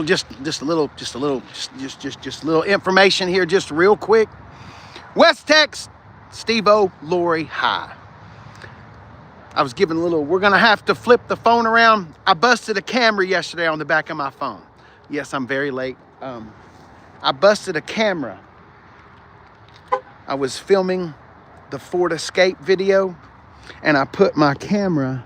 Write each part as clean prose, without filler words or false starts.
Just a little information here, just real quick. West Tex, Steve-O, Lori, hi. I was giving a little, we're gonna have to flip the phone around. I busted a camera yesterday on the back of my phone. Yes, I'm very late. I busted a camera. I was filming the Ford Escape video, and I put my camera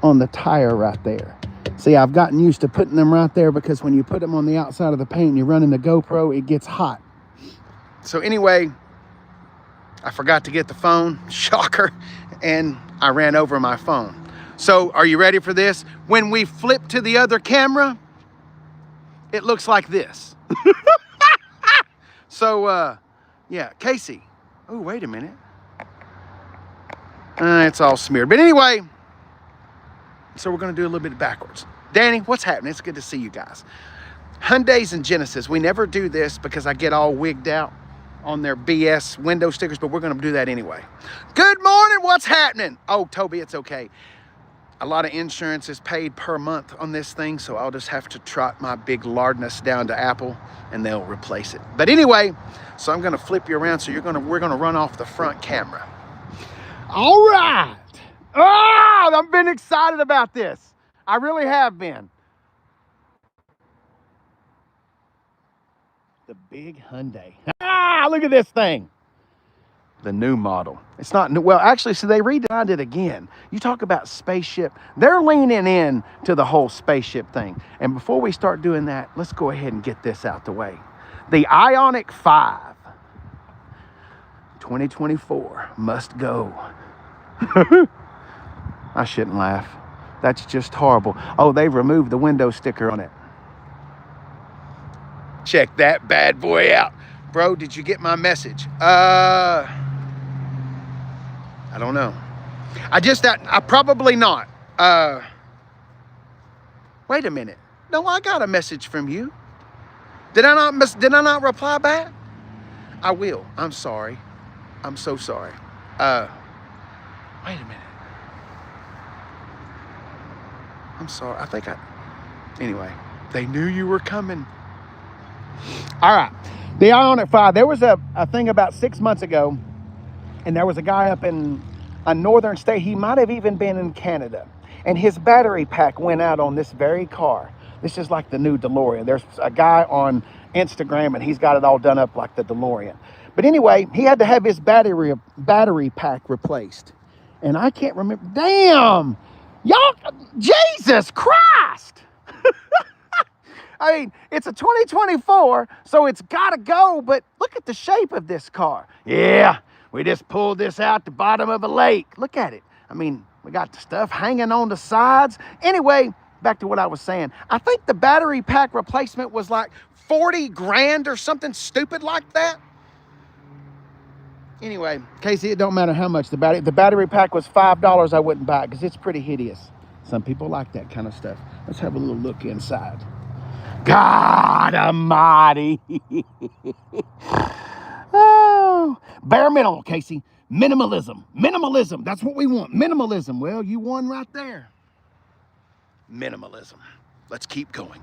on the tire right there. See, I've gotten used to putting them right there because when you put them on the outside of the paint and you're running the GoPro, it gets hot. So anyway, I forgot to get the phone, shocker, and I ran over my phone. So are you ready for this? When we flip to the other camera, it looks like this. So, yeah, Casey. Oh, wait a minute. It's all smeared. But anyway, so we're going to do a little bit backwards. Danny, what's happening? It's good to see you guys. Hyundais and Genesis, we never do this because I get all wigged out on their BS window stickers, but we're going to do that anyway. Good morning. What's happening? Oh, Toby, it's okay. A lot of insurance is paid per month on this thing, so I'll just have to trot my big lardness down to Apple and they'll replace it. But anyway, so I'm going to flip you around so we're going to run off the front camera. All right. Oh, I've been excited about this. I really have been. The big Hyundai. Ah, look at this thing. The new model. It's not new. Well, actually, so they redesigned it again. You talk about spaceship. They're leaning in to the whole spaceship thing. And before we start doing that, let's go ahead and get this out the way. The Ioniq 5. 2024 must go. I shouldn't laugh. That's just horrible. Oh, they've removed the window sticker on it. Check that bad boy out. Bro, did you get my message? I don't know. I probably not. Wait a minute. No, I got a message from you. Did I not reply back? I will. I'm sorry. I'm so sorry. Wait a minute. I'm sorry. Anyway, they knew you were coming. All right. The Ioniq 5. There was a thing about 6 months ago, and there was a guy up in a northern state. He might have even been in Canada. And his battery pack went out on this very car. This is like the new DeLorean. There's a guy on Instagram, and he's got it all done up like the DeLorean. But anyway, he had to have his battery pack replaced. And I can't remember. Damn! Y'all, Jesus Christ! I mean, it's a 2024, so it's got to go, but look at the shape of this car. Yeah, we just pulled this out the bottom of a lake. Look at it. I mean, we got the stuff hanging on the sides. Anyway, back to what I was saying. I think the battery pack replacement was like 40 grand or something stupid like that. Anyway, Casey, it don't matter how much the battery pack was $5. I wouldn't buy it because it's pretty hideous. Some people like that kind of stuff. Let's have a little look inside. God almighty. Oh, bare minimal, Casey. Minimalism. Minimalism. That's what we want. Minimalism. Well, you won right there. Minimalism. Let's keep going.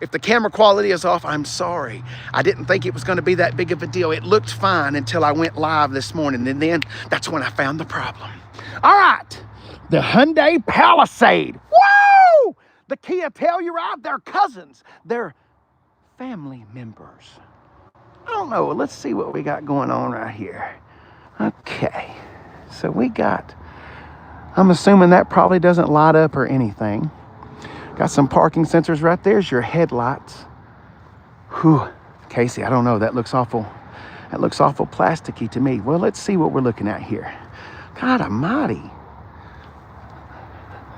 If the camera quality is off, I'm sorry. I didn't think it was going to be that big of a deal. It looked fine until I went live this morning, and then that's when I found the problem. All right. The Hyundai Palisade. Woo! The Kia Telluride, they're cousins. They're family members. I don't know. Let's see what we got going on right here. Okay. So we got, I'm assuming that probably doesn't light up or anything. Got some parking sensors right there's your headlights. Whew. Casey, I don't know. That looks awful plasticky to me. Well, let's see what we're looking at here. God almighty.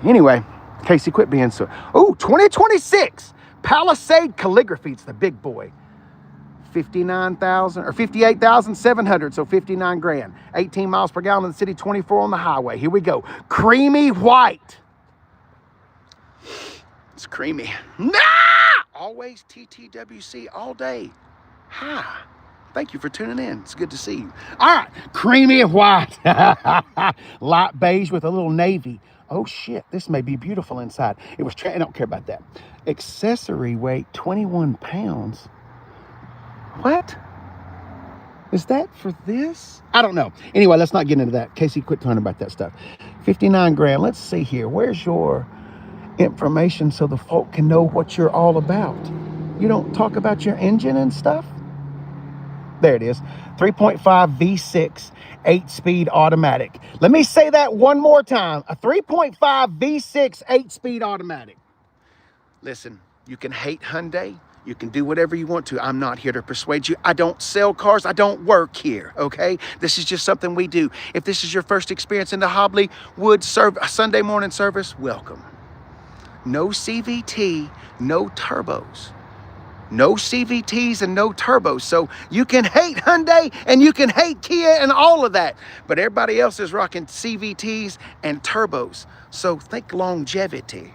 Anyway, Casey, quit being so... Oh, 2026 Palisade calligraphy. It's the big boy. 59,000 or 58,700, so 59 grand. 18 miles per gallon in the city, 24 on the highway. Here we go. Creamy white. It's creamy. Nah! Always TTWC all day. Hi. Thank you for tuning in. It's good to see you. All right. Creamy white. Light beige with a little navy. Oh, shit. This may be beautiful inside. It was, I don't care about that. Accessory weight, 21 pounds. What? Is that for this? I don't know. Anyway, let's not get into that. Casey, quit talking about that stuff. 59 grand. Let's see here. Where's your information so the folk can know what you're all about? You don't talk about your engine and stuff? There it is. 3.5 V6, 8-speed automatic. Let me say that one more time. A 3.5 V6, 8-speed automatic. Listen, you can hate Hyundai. You can do whatever you want to. I'm not here to persuade you. I don't sell cars. I don't work here, okay? This is just something we do. If this is your first experience in the Hobley Wood Sunday morning service, welcome. No CVT, no turbos. No CVTs and no turbos. So you can hate Hyundai and you can hate Kia and all of that. But everybody else is rocking CVTs and turbos. So think longevity.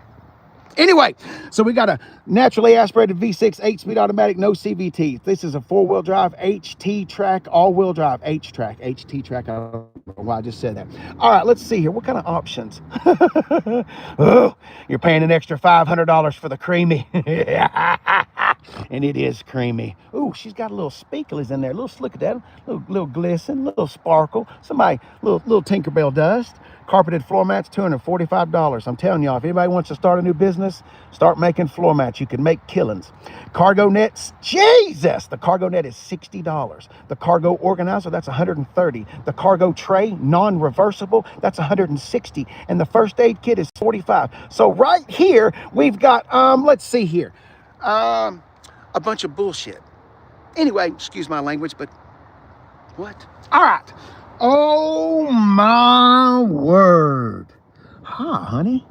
Anyway, so we got a naturally aspirated V6 8-speed automatic, no CVT. This is a 4-wheel drive HT track, all-wheel drive H-track, HT track. I don't know why I just said that. All right, let's see here. What kind of options? Oh, you're paying an extra $500 for the creamy. And it is creamy. Ooh, she's got a little speaklies in there. Look at that. Little glisten, little sparkle. Somebody, little Tinkerbell dust. Carpeted floor mats, $245. I'm telling y'all, if anybody wants to start a new business, start making floor mats. You can make killings. Cargo nets, Jesus! The cargo net is $60. The cargo organizer, that's $130. The cargo tray, non-reversible, that's $160. And the first aid kit is $45. So right here, we've got, let's see here, a bunch of bullshit. Anyway, excuse my language, but what? All right. Oh my word. Huh, honey?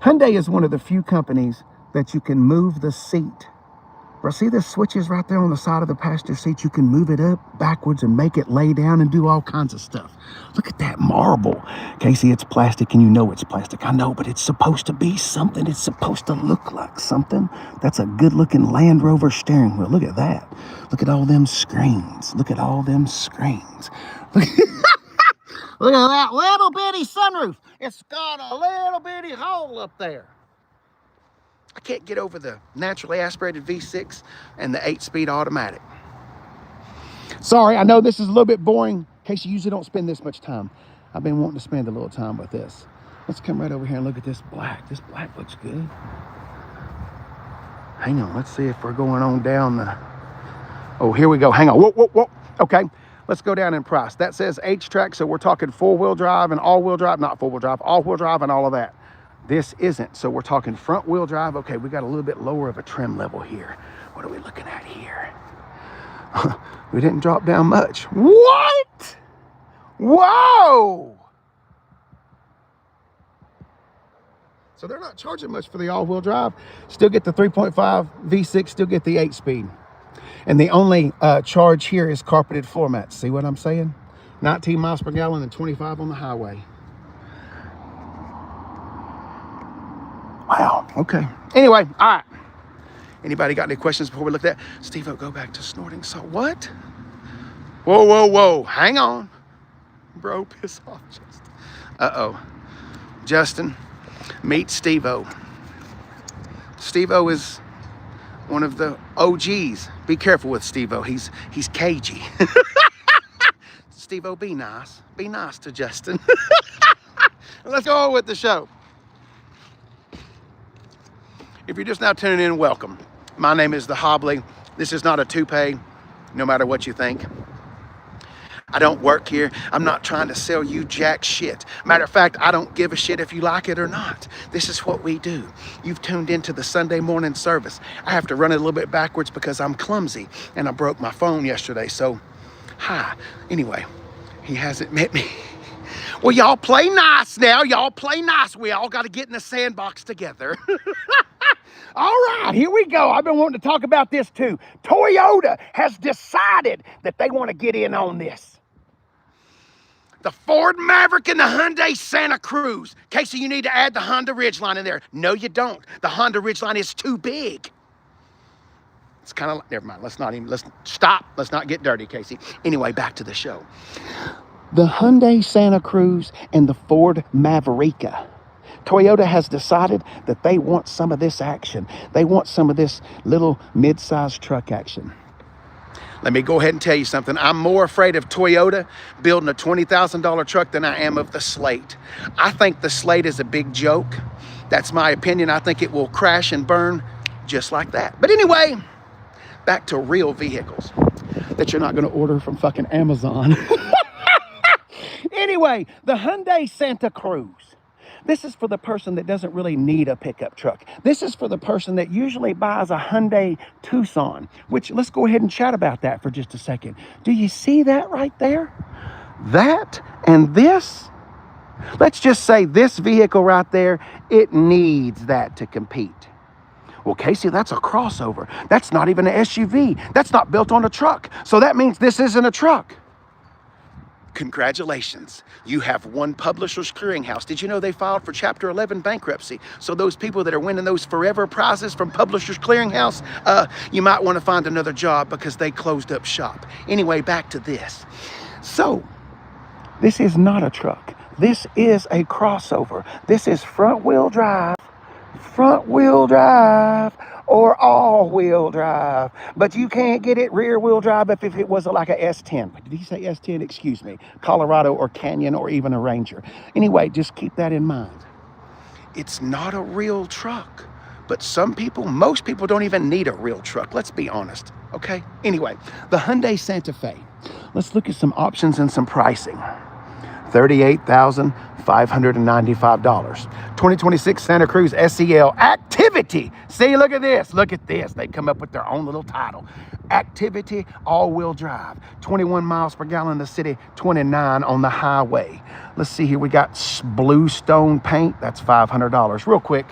Hyundai is one of the few companies that you can move the seat. See the switches right there on the side of the passenger seat? You can move it up, backwards, and make it lay down and do all kinds of stuff. Look at that marble. Casey, it's plastic, and you know it's plastic. I know, but it's supposed to be something. It's supposed to look like something. That's a good-looking Land Rover steering wheel. Look at that. Look at all them screens. Look at all them screens. Look Look at that little bitty sunroof. It's got a little bitty hole up there. I can't get over the naturally aspirated V6 and the 8-speed automatic. Sorry, I know this is a little bit boring. In case you usually don't spend this much time. I've been wanting to spend a little time with this. Let's come right over here and look at this black. This black looks good. Hang on, let's see if we're going on down the... Oh, here we go. Hang on. Whoa. Okay, let's go down in price. That says H-Track, so we're talking 4-wheel drive and all-wheel drive. Not 4-wheel drive, all-wheel drive and all of that. This isn't, so we're talking front-wheel drive. Okay, we got a little bit lower of a trim level here. What are we looking at here? We didn't drop down much. What? Whoa! So they're not charging much for the all-wheel drive. Still get the 3.5 V6, still get the 8-speed. And the only charge here is carpeted floor mats. See what I'm saying? 19 miles per gallon and 25 on the highway. Wow, okay. Anyway, all right. Anybody got any questions before we look at that? Steve-O, go back to snorting salt. What? Whoa. Hang on. Bro, piss off, Justin. Uh-oh. Justin, meet Steve-O. Steve-O is one of the OGs. Be careful with Steve-O. He's cagey. Steve-O, be nice. Be nice to Justin. Let's go on with the show. If you're just now tuning in, welcome. My name is The Hobley. This is not a toupee, no matter what you think. I don't work here. I'm not trying to sell you jack shit. Matter of fact, I don't give a shit if you like it or not. This is what we do. You've tuned into the Sunday morning service. I have to run it a little bit backwards because I'm clumsy and I broke my phone yesterday. So, hi. Anyway, he hasn't met me. Well, y'all play nice now. Y'all play nice. We all got to get in the sandbox together. All right, here we go. I've been wanting to talk about this too. Toyota has decided that they want to get in on this. The Ford Maverick and the Hyundai Santa Cruz. Casey, you need to add the Honda Ridgeline in there. No, you don't. The Honda Ridgeline is too big. It's kind of like, never mind. Let's stop. Let's not get dirty, Casey. Anyway, back to the show. The Hyundai Santa Cruz and the Ford Maverick. Toyota has decided that they want some of this action. They want some of this little mid-sized truck action. Let me go ahead and tell you something. I'm more afraid of Toyota building a $20,000 truck than I am of the Slate. I think the Slate is a big joke. That's my opinion. I think it will crash and burn just like that. But anyway, back to real vehicles that you're not going to order from fucking Amazon. Anyway, the Hyundai Santa Cruz. This is for the person that doesn't really need a pickup truck. This is for the person that usually buys a Hyundai Tucson, which let's go ahead and chat about that for just a second. Do you see that right there? That and this? Let's just say this vehicle right there, it needs that to compete. Well, Casey, that's a crossover. That's not even an SUV. That's not built on a truck. So that means this isn't a truck. Congratulations, you have one Publishers Clearinghouse. Did you know they filed for Chapter 11 bankruptcy? So those people that are winning those forever prizes from Publishers Clearinghouse, you might want to find another job because they closed up shop. Anyway, back to this. So, this is not a truck. This is a crossover. This is front-wheel drive, or all-wheel drive. But you can't get it rear-wheel drive if it was like a S10. Did he say S10? Excuse me. Colorado or Canyon or even a Ranger. Anyway, just keep that in mind. It's not a real truck. But most people don't even need a real truck. Let's be honest, okay? Anyway, the Hyundai Santa Fe. Let's look at some options and some pricing. $38,595. 2026 Santa Cruz SEL Activity. See, look at this. Look at this. They come up with their own little title. Activity all-wheel drive. 21 miles per gallon in the city, 29 on the highway. Let's see here. We got bluestone paint. That's $500. Real quick.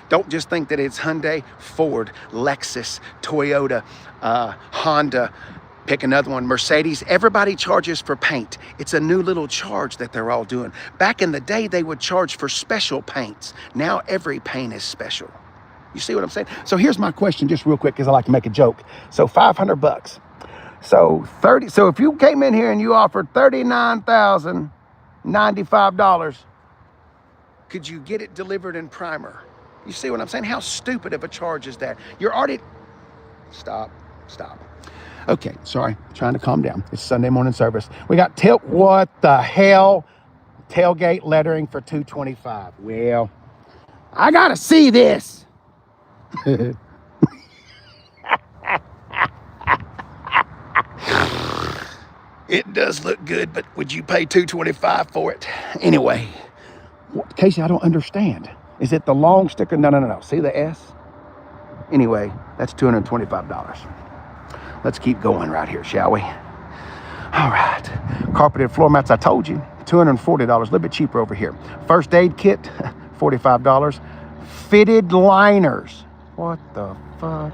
Don't just think that it's Hyundai, Ford, Lexus, Toyota, Honda. Pick another one, Mercedes. Everybody charges for paint. It's a new little charge that they're all doing. Back in the day, they would charge for special paints. Now every paint is special. You see what I'm saying? So here's my question, just real quick, because I like to make a joke. So $500. So if you came in here and you offered $39,095, could you get it delivered in primer? You see what I'm saying? How stupid of a charge is that? You're already... Stop. Okay, sorry, trying to calm down. It's Sunday morning service. We got what the hell? Tailgate lettering for $225. Well, I gotta see this. It does look good, but would you pay $225 for it? Anyway, Casey, I don't understand. Is it the long sticker? No. See the S? Anyway, that's $225. Let's keep going right here, shall we? All right. Carpeted floor mats, I told you, $240. A little bit cheaper over here. First aid kit, $45. Fitted liners. What the fuck?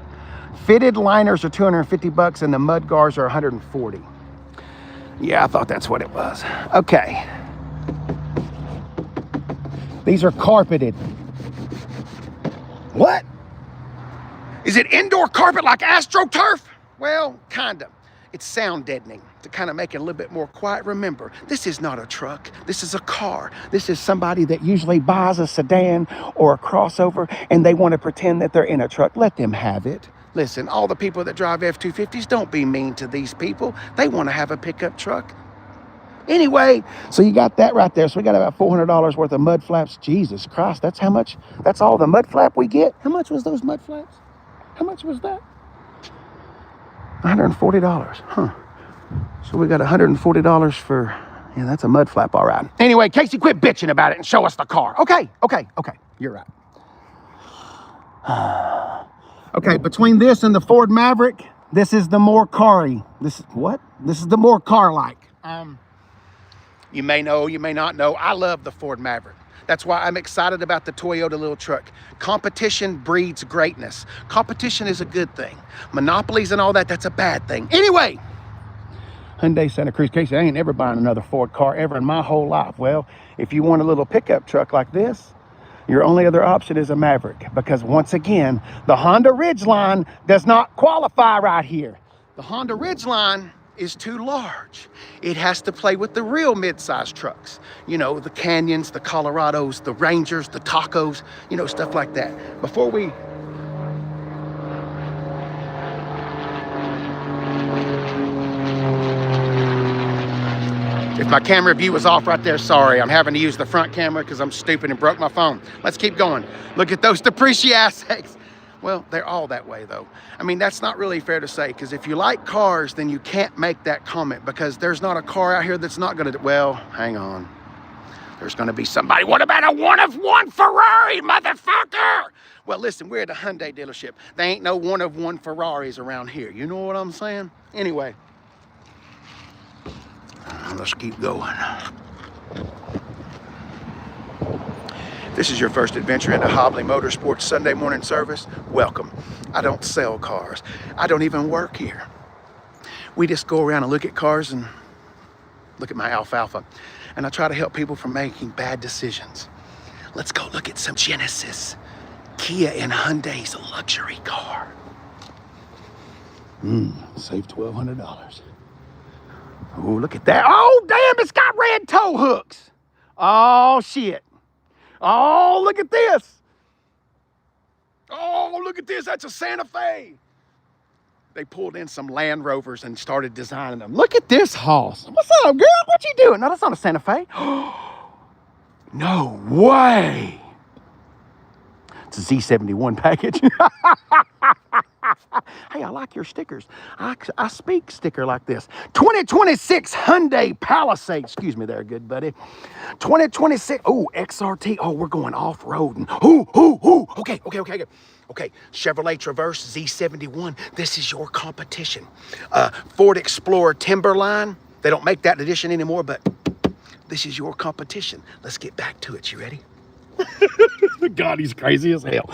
Fitted liners are $250 and the mud guards are $140. Yeah, I thought that's what it was. Okay. These are carpeted. What? Is it indoor carpet like AstroTurf? Well, kind of. It's sound deadening to kind of make it a little bit more quiet. Remember, this is not a truck. This is a car. This is somebody that usually buys a sedan or a crossover and they want to pretend that they're in a truck. Let them have it. Listen, all the people that drive F-250s, don't be mean to these people. They want to have a pickup truck. Anyway, so you got that right there. So we got about $400 worth of mud flaps. Jesus Christ, that's how much? That's all the mud flap we get? How much was those mud flaps? How much was that? $140. Huh. So we got $140 for, yeah, that's a mud flap, all right. Anyway, Casey, quit bitching about it and show us the car. Okay. You're right. Okay, between this and the Ford Maverick, this is the more car-y. This is the more car-like. You may know, you may not know, I love the Ford Maverick. That's why I'm excited about the Toyota little truck. Competition breeds greatness. Competition is a good thing. Monopolies and all that, that's a bad thing. Anyway, Hyundai Santa Cruz. Casey, I ain't ever buying another Ford car ever in my whole life. Well, if you want a little pickup truck like this, your only other option is a Maverick, because once again, the Honda Ridgeline does not qualify right here. The Honda Ridgeline is too large. It has to play with the real mid-sized trucks. You know, the Canyons, the Colorados, the Rangers, the Tacos, you know, stuff like that. Before we... If my camera view was off right there, sorry. I'm having to use the front camera because I'm stupid and broke my phone. Let's keep going. Look at those depreciates. Well, they're all that way, though. I mean, that's not really fair to say, because if you like cars, then you can't make that comment, because there's not a car out here that's not going to... Well, hang on. There's going to be somebody. What about a one-of-one Ferrari, motherfucker? Well, listen, we're at a Hyundai dealership. There ain't no one-of-one Ferraris around here. You know what I'm saying? Anyway. Let's keep going. This is your first adventure into Hobley Motorsports Sunday morning service. Welcome. I don't sell cars. I don't even work here. We just go around and look at cars and look at my alfalfa. And I try to help people from making bad decisions. Let's go look at some Genesis. Kia and Hyundai's a luxury car. Save $1,200. Oh, look at that. Oh, damn, it's got red tow hooks. Oh, shit. Oh, look at this. Oh, look at this. That's a Santa Fe. They pulled in some Land Rovers and started designing them. Look at this hoss. What's up, girl? What you doing? No, that's not a Santa Fe. No way. It's a Z71 package. Hey, I like your stickers. I speak sticker like this. 2026 Hyundai Palisade. Excuse me there, good buddy. 2026. Oh, XRT. Oh, we're going off-roading. Ooh. Okay. Okay, Chevrolet Traverse Z71. This is your competition. Ford Explorer Timberline. They don't make that edition anymore, but this is your competition. Let's get back to it. You ready? God, he's crazy as hell.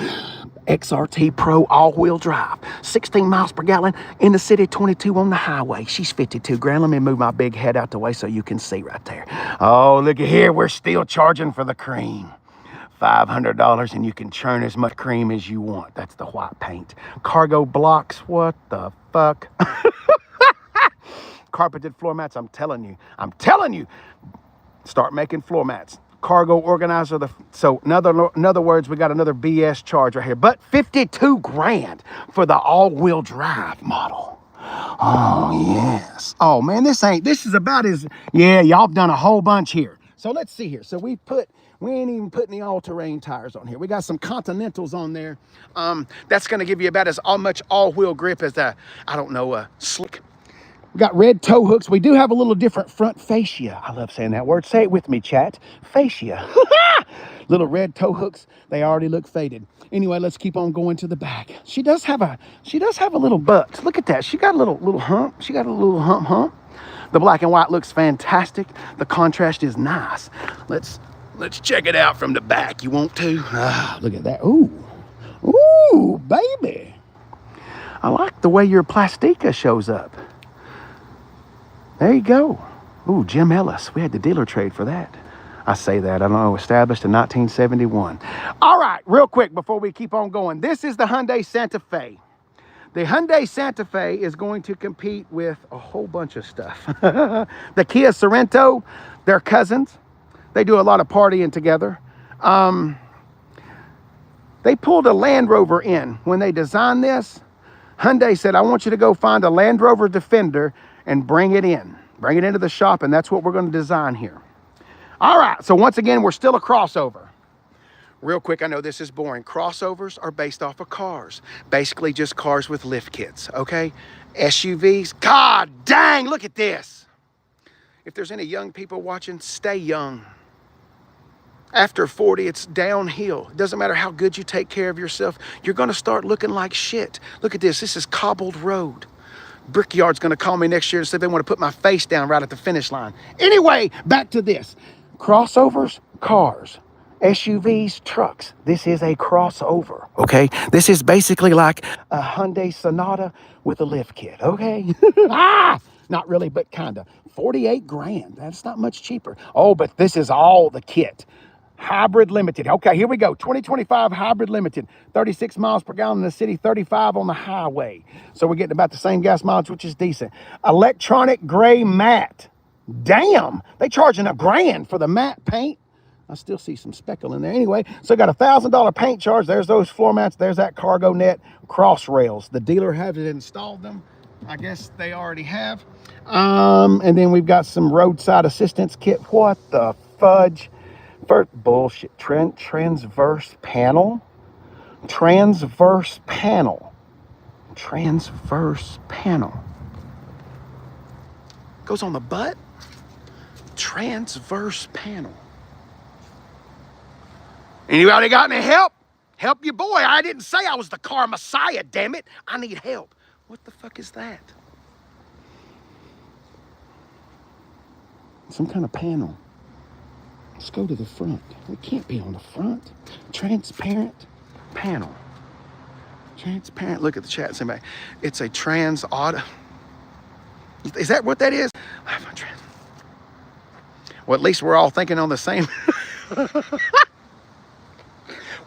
XRT Pro all-wheel drive, 16 miles per gallon in the city, 22 on the highway. She's 52 grand. Let me move my big head out the way so you can see right there. Oh, look at here. We're still charging for the cream. $500 and you can churn as much cream as you want. That's the white paint. Cargo blocks. What the fuck? Carpeted floor mats. I'm telling you. Start making floor mats. Cargo organizer. So in other words, we got another BS charge right here. But 52 grand for the all-wheel drive model. Oh, yes. Oh, man, this is about as... Yeah, y'all done a whole bunch here. So let's see here. So we ain't even putting the all-terrain tires on here. We got some Continentals on there. That's going to give you about as much all-wheel grip as a slick. We got red tow hooks. We do have a little different front fascia. I love saying that word. Say it with me, chat. Fascia. Little red tow hooks. They already look faded. Anyway, let's keep on going to the back. She does have a little butt. Look at that. She got a little hump. She got a little hump. The black and white looks fantastic. The contrast is nice. Let's check it out from the back. You want to? Ah, look at that. Ooh, baby. I like the way your plastica shows up. There you go. Ooh, Jim Ellis. We had the dealer trade for that. I say that. I don't know. Established in 1971. All right, real quick before we keep on going. This is the Hyundai Santa Fe. The Hyundai Santa Fe is going to compete with a whole bunch of stuff. The Kia Sorento, they're cousins. They do a lot of partying together. They pulled a Land Rover in. When they designed this, Hyundai said, I want you to go find a Land Rover Defender and bring it in. Bring it into the shop, and that's what we're going to design here. All right, so once again, we're still a crossover. Real quick, I know this is boring. Crossovers are based off of cars. Basically just cars with lift kits, okay? SUVs, God dang, look at this. If there's any young people watching, stay young. After 40, it's downhill. It doesn't matter how good you take care of yourself. You're going to start looking like shit. Look at this. This is cobbled road. Brickyard's going to call me next year and say they want to put my face down right at the finish line. Anyway, back to this. Crossovers, cars. SUVs, trucks. This is a crossover, okay? This is basically like a Hyundai Sonata with a lift kit, okay? Not really, but kinda. 48 grand. That's not much cheaper. Oh, but this is all the kit. Hybrid limited. Okay, here we go. 2025 hybrid limited. 36 miles per gallon in the city, 35 on the highway. So we're getting about the same gas mileage, which is decent. Electronic gray matte. Damn, they charging $1,000 for the matte paint. I still see some speckle in there. Anyway, so I got $1,000 paint charge. There's those floor mats. There's that cargo net, cross rails. The dealer has it installed them. I guess they already have. And then we've got some roadside assistance kit. What the fudge? First, bullshit. Transverse panel. Transverse panel. Transverse panel. Goes on the butt. Transverse panel. Anybody got any help? Help your boy. I didn't say I was the car messiah, damn it. I need help. What the fuck is that? Some kind of panel. Let's go to the front. It can't be on the front. Transparent panel. Transparent. Look at the chat. Somebody. It's a trans auto. Is that what that is? Well, at least we're all thinking on the same.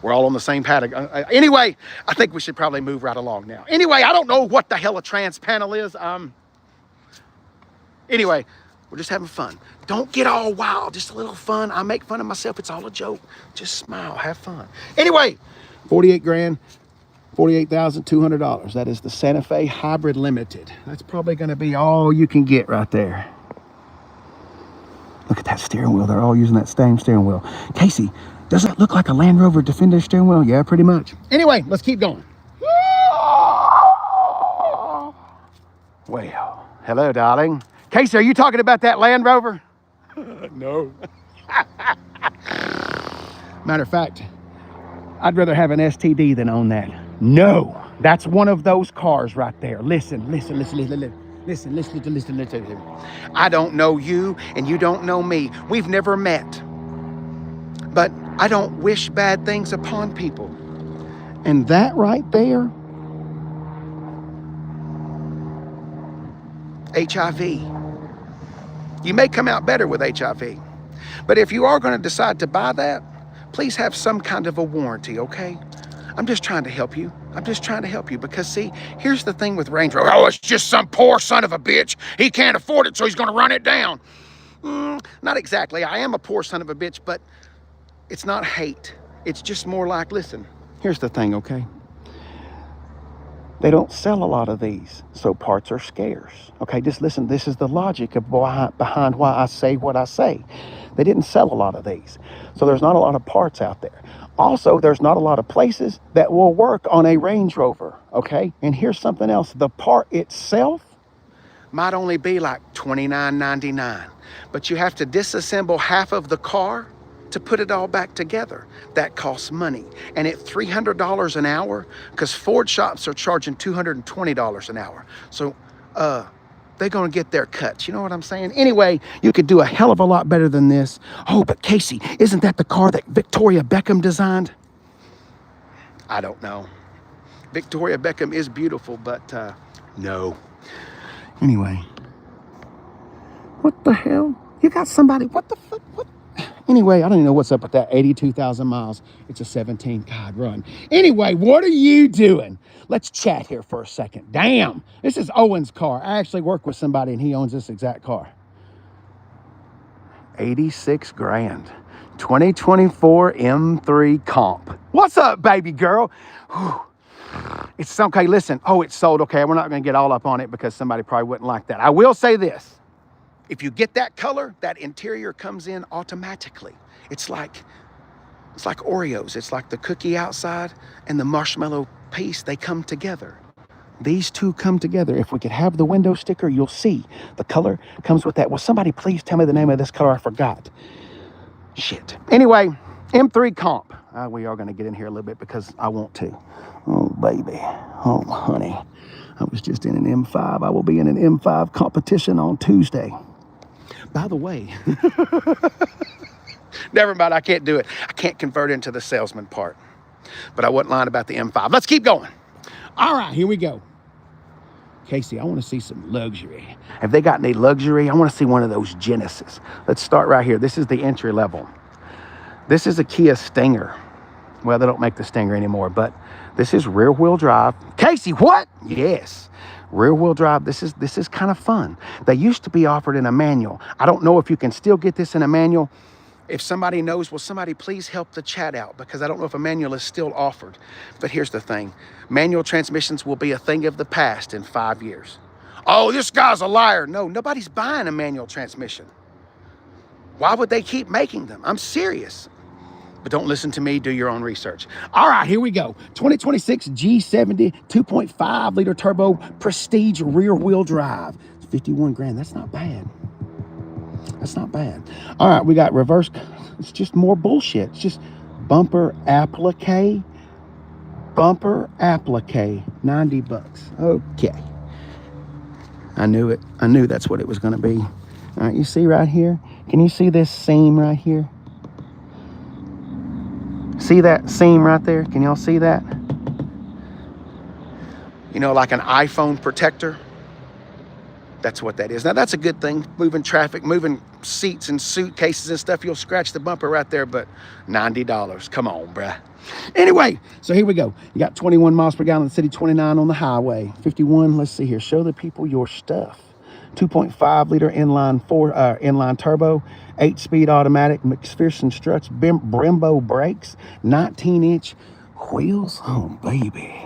We're all on the same pattern. Anyway, I think we should probably move right along now. Anyway, I don't know what the hell a trans panel is. Anyway, we're just having fun. Don't get all wild. Just a little fun. I make fun of myself. It's all a joke. Just smile. Have fun. Anyway, 48 grand, $48,200. That is the Santa Fe Hybrid Limited. That's probably going to be all you can get right there. Look at that steering wheel. They're all using that same steering wheel. Casey, does that look like a Land Rover Defender steering wheel? Yeah, pretty much. Anyway, let's keep going. Well, hello, darling. Casey, are you talking about that Land Rover? No. Matter of fact, I'd rather have an STD than own that. No, that's one of those cars right there. Listen. I don't know you and you don't know me. We've never met. But I don't wish bad things upon people. And that right there, HIV. You may come out better with HIV. But if you are going to decide to buy that, please have some kind of a warranty, okay? I'm just trying to help you. Because, see, here's the thing with Range Rover. Oh, it's just some poor son of a bitch. He can't afford it, so he's going to run it down. Not exactly. I am a poor son of a bitch, but it's not hate. It's just more like, listen, here's the thing, okay? They don't sell a lot of these, so parts are scarce. Okay, just listen, this is the logic of behind why I say what I say. They didn't sell a lot of these, so there's not a lot of parts out there. Also, there's not a lot of places that will work on a Range Rover, okay? And here's something else. The part itself might only be like $29.99, but you have to disassemble half of the car to put it all back together. That costs money. And at $300 an hour, because Ford shops are charging $220 an hour. So they're gonna get their cuts. You know what I'm saying? Anyway, you could do a hell of a lot better than this. Oh, but Casey, isn't that the car that Victoria Beckham designed? I don't know. Victoria Beckham is beautiful, but no. Anyway, what the hell? You got somebody, what the fuck? What? Anyway, I don't even know what's up with that. 82,000 miles. It's a 17. God, run. Anyway, what are you doing? Let's chat here for a second. Damn, this is Owen's car. I actually work with somebody and he owns this exact car. 86 grand. 2024 M3 Comp. What's up, baby girl? Whew. It's okay, listen. Oh, it's sold. Okay, we're not going to get all up on it because somebody probably wouldn't like that. I will say this. If you get that color, that interior comes in automatically. It's like Oreos. It's like the cookie outside and the marshmallow piece, they come together. These two come together. If we could have the window sticker, you'll see the color comes with that. Will somebody please tell me the name of this color? I forgot. Shit. Anyway, M3 Comp. We are going to get in here a little bit because I want to. Oh, baby. Oh, honey. I was just in an M5. I will be in an M5 competition on Tuesday. By the way, Never mind, I can't do it. I can't convert into the salesman part. But I wasn't lying about the M5. Let's keep going. All right, here we go. Casey, I want to see some luxury. If they got any luxury, I want to see one of those Genesis. Let's start right here. This is the entry level. This is a Kia Stinger. Well, they don't make the Stinger anymore, but this is rear wheel drive. Casey, what? Yes. Rear wheel drive. This is kind of fun. They used to be offered in a manual. I don't know if you can still get this in a manual. If somebody knows, will somebody please help the chat out, because I don't know if a manual is still offered. But here's the thing. Manual transmissions will be a thing of the past in 5 years. Oh, this guy's a liar. No, nobody's buying a manual transmission. Why would they keep making them? I'm serious. But don't listen to me, do your own research. All right, here we go. 2026 G70 2.5 liter turbo prestige rear wheel drive. 51 grand, that's not bad. That's not bad. All right, we got reverse. It's just more bullshit. It's just bumper applique. Bumper applique, 90 bucks. Okay. I knew it. I knew that's what it was going to be. All right, you see right here? Can you see this seam right here? See that seam right there? Can y'all see that? You know, like an iPhone protector. That's what that is. Now, that's a good thing. Moving traffic, moving seats and suitcases and stuff. You'll scratch the bumper right there, but $90. Come on, bruh. Anyway, so here we go. You got 21 miles per gallon in the city, 29 on the highway. 51, let's see here. Show the people your stuff. 2.5 liter inline turbo, 8-speed automatic, McPherson struts, Brembo brakes, 19-inch wheels. Oh, baby.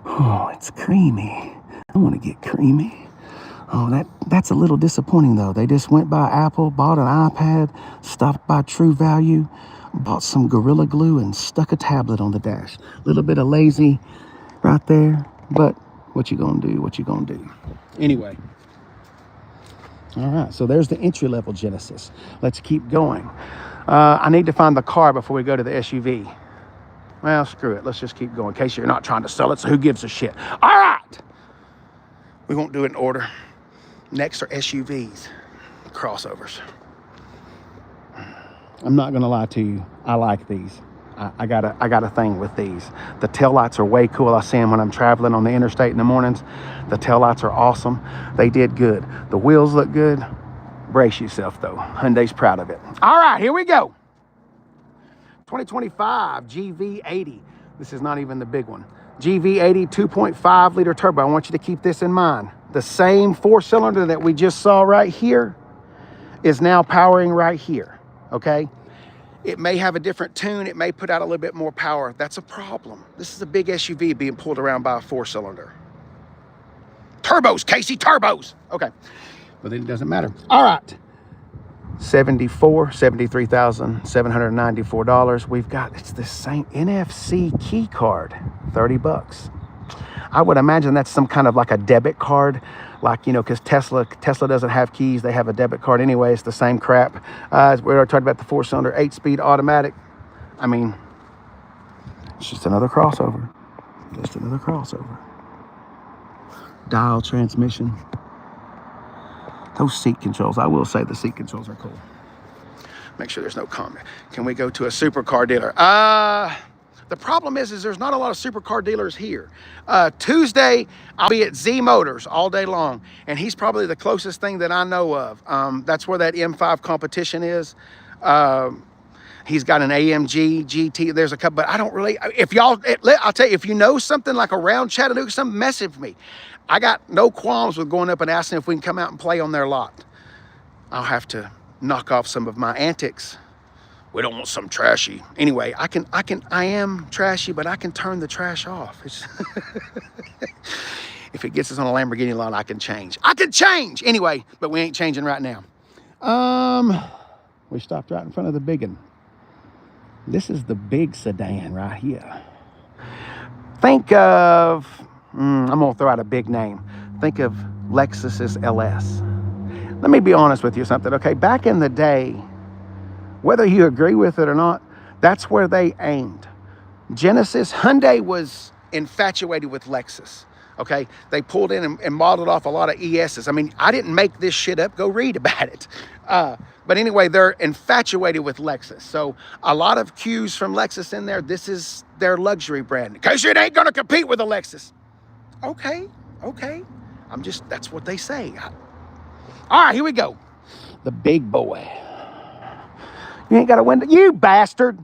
Oh, it's creamy. I want to get creamy. Oh, that's a little disappointing, though. They just went by Apple, bought an iPad, stopped by True Value, bought some Gorilla Glue, and stuck a tablet on the dash. A little bit of lazy right there, but what you gonna do? What you gonna do? Anyway. All right, so there's the entry-level Genesis. Let's keep going. I need to find the car before we go to the SUV. Well, screw it. Let's just keep going in case you're not trying to sell it, so who gives a shit? All right. We won't do it in order. Next are SUVs, crossovers. I'm not gonna lie to you. I like these. I got a thing with these. The taillights are way cool. I see them when I'm traveling on the interstate in the mornings. The taillights are awesome. They did good. The wheels look good. Brace yourself though. Hyundai's proud of it. All right, here we go. 2025 GV80. This is not even the big one. GV80 2.5 liter turbo. I want you to keep this in mind. The same 4-cylinder that we just saw right here is now powering right here, okay? It may have a different tune. It may put out a little bit more power. That's a problem. This is a big SUV being pulled around by a 4-cylinder. Turbos, Casey, turbos. Okay, but then it doesn't matter. All right. $73,794. We've got, it's the same NFC key card, 30 bucks. I would imagine that's some kind of like a debit card, like, you know, because Tesla doesn't have keys. They have a debit card anyway. It's the same crap. We already talked about the 4-cylinder, 8-speed automatic. I mean, it's just another crossover. Just another crossover. Dial transmission. Those seat controls, I will say the seat controls are cool. Make sure there's no comment. Can we go to a supercar dealer? The problem is there's not a lot of supercar dealers here. Tuesday, I'll be at Z Motors all day long, and he's probably the closest thing that I know of. That's where that M5 competition is. He's got an AMG GT. There's a couple, but I don't really, if y'all, I'll tell you, if you know something like around Chattanooga, something, message me. I got no qualms with going up and asking if we can come out and play on their lot. I'll have to knock off some of my antics. We don't want some trashy. Anyway, I am trashy, but I can turn the trash off. If it gets us on a Lamborghini lot, I can change. I can change! Anyway, but we ain't changing right now. We stopped right in front of the big one. This is the big sedan right here. Think of, I'm gonna throw out a big name. Think of Lexus's LS. Let me be honest with you something, okay? Back in the day, whether you agree with it or not, that's where they aimed. Hyundai was infatuated with Lexus. Okay, they pulled in and modeled off a lot of ESs. I mean, I didn't make this shit up. Go read about it. But anyway, they're infatuated with Lexus. So a lot of cues from Lexus in there. This is their luxury brand. In case it ain't gonna compete with a Lexus. Okay. That's what they say. All right, here we go. The big boy. You ain't got a window, you bastard.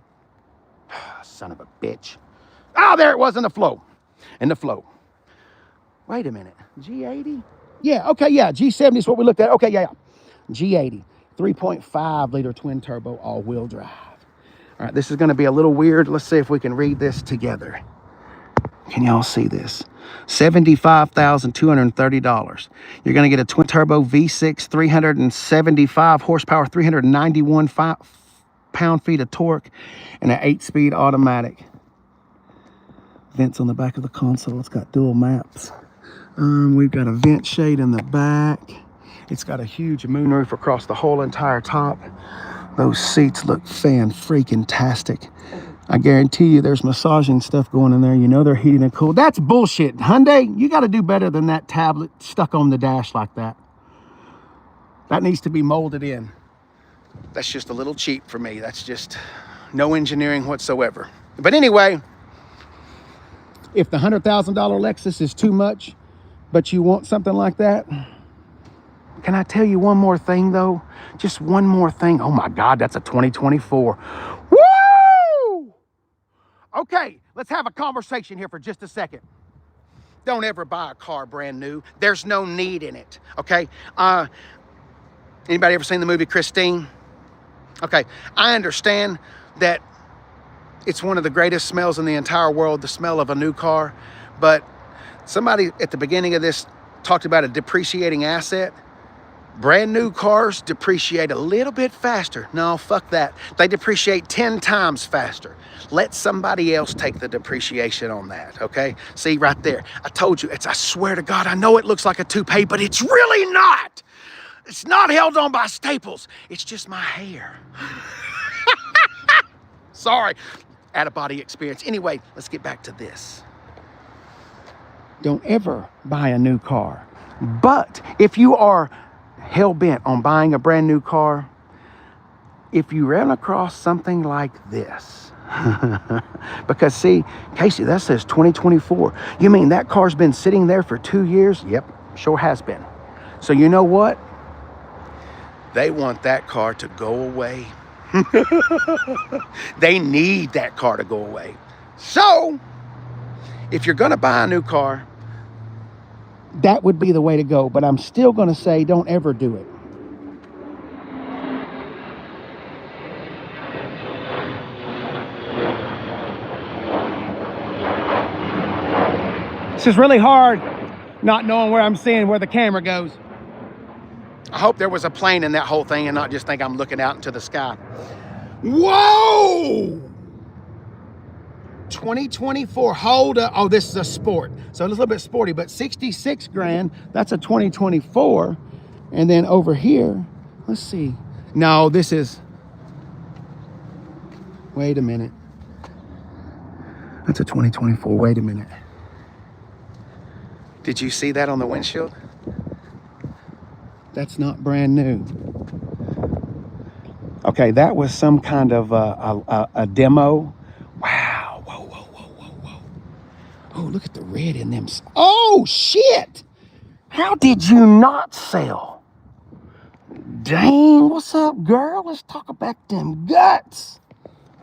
Son of a bitch. Oh, there it was in the flow. Wait a minute. G80? Yeah, okay, yeah. G70 is what we looked at. Okay, yeah. G80. 3.5 liter twin turbo all-wheel drive. All right, this is going to be a little weird. Let's see if we can read this together. Can y'all see this? $75,230. You're going to get a twin turbo V6, 375 horsepower, 391 pound-feet of torque, and an 8-speed automatic. Vents on the back of the console. It's got dual maps. We've got a vent shade in the back. It's got a huge moonroof across the whole entire top. Those seats look fan-freaking-tastic. I guarantee you there's massaging stuff going in there. You know they're heating and cooled. That's bullshit. Hyundai, you got to do better than that tablet stuck on the dash like that. That needs to be molded in. That's just a little cheap for me. That's just no engineering whatsoever. But anyway, if the $100,000 Lexus is too much, but you want something like that, can I tell you one more thing, though? Just one more thing. Oh, my God, that's a 2024. Woo! Okay, let's have a conversation here for just a second. Don't ever buy a car brand new. There's no need in it, okay? Anybody ever seen the movie Christine? Okay, I understand that it's one of the greatest smells in the entire world, the smell of a new car, but somebody at the beginning of this talked about a depreciating asset. Brand new cars depreciate a little bit faster. No, fuck that. They depreciate 10 times faster. Let somebody else take the depreciation on that, okay? See, right there. I told you, I swear to God, I know it looks like a toupee, but it's really not. It's not held on by staples. It's just my hair. Sorry. Out-of-body experience. Anyway, let's get back to this. Don't ever buy a new car. But if you are hell-bent on buying a brand new car, if you run across something like this, because see, Casey, that says 2024. You mean that car's been sitting there for 2 years? Yep, sure has been. So you know what? They want that car to go away. They need that car to go away. So, if you're going to buy a new car, that would be the way to go. But I'm still going to say don't ever do it. This is really hard not knowing where I'm seeing where the camera goes. I hope there was a plane in that whole thing and not just think I'm looking out into the sky. Whoa! 2024, hold up. Oh, this is a sport. So it's a little bit sporty, but 66 grand, that's a 2024. And then over here, let's see. No, this is, wait a minute. That's a 2024, wait a minute. Did you see that on the windshield? That's not brand new. Okay, that was some kind of a demo. Wow, whoa. Oh, look at the red in them. Oh, shit! How did you not sell? Dang, what's up, girl? Let's talk about them guts.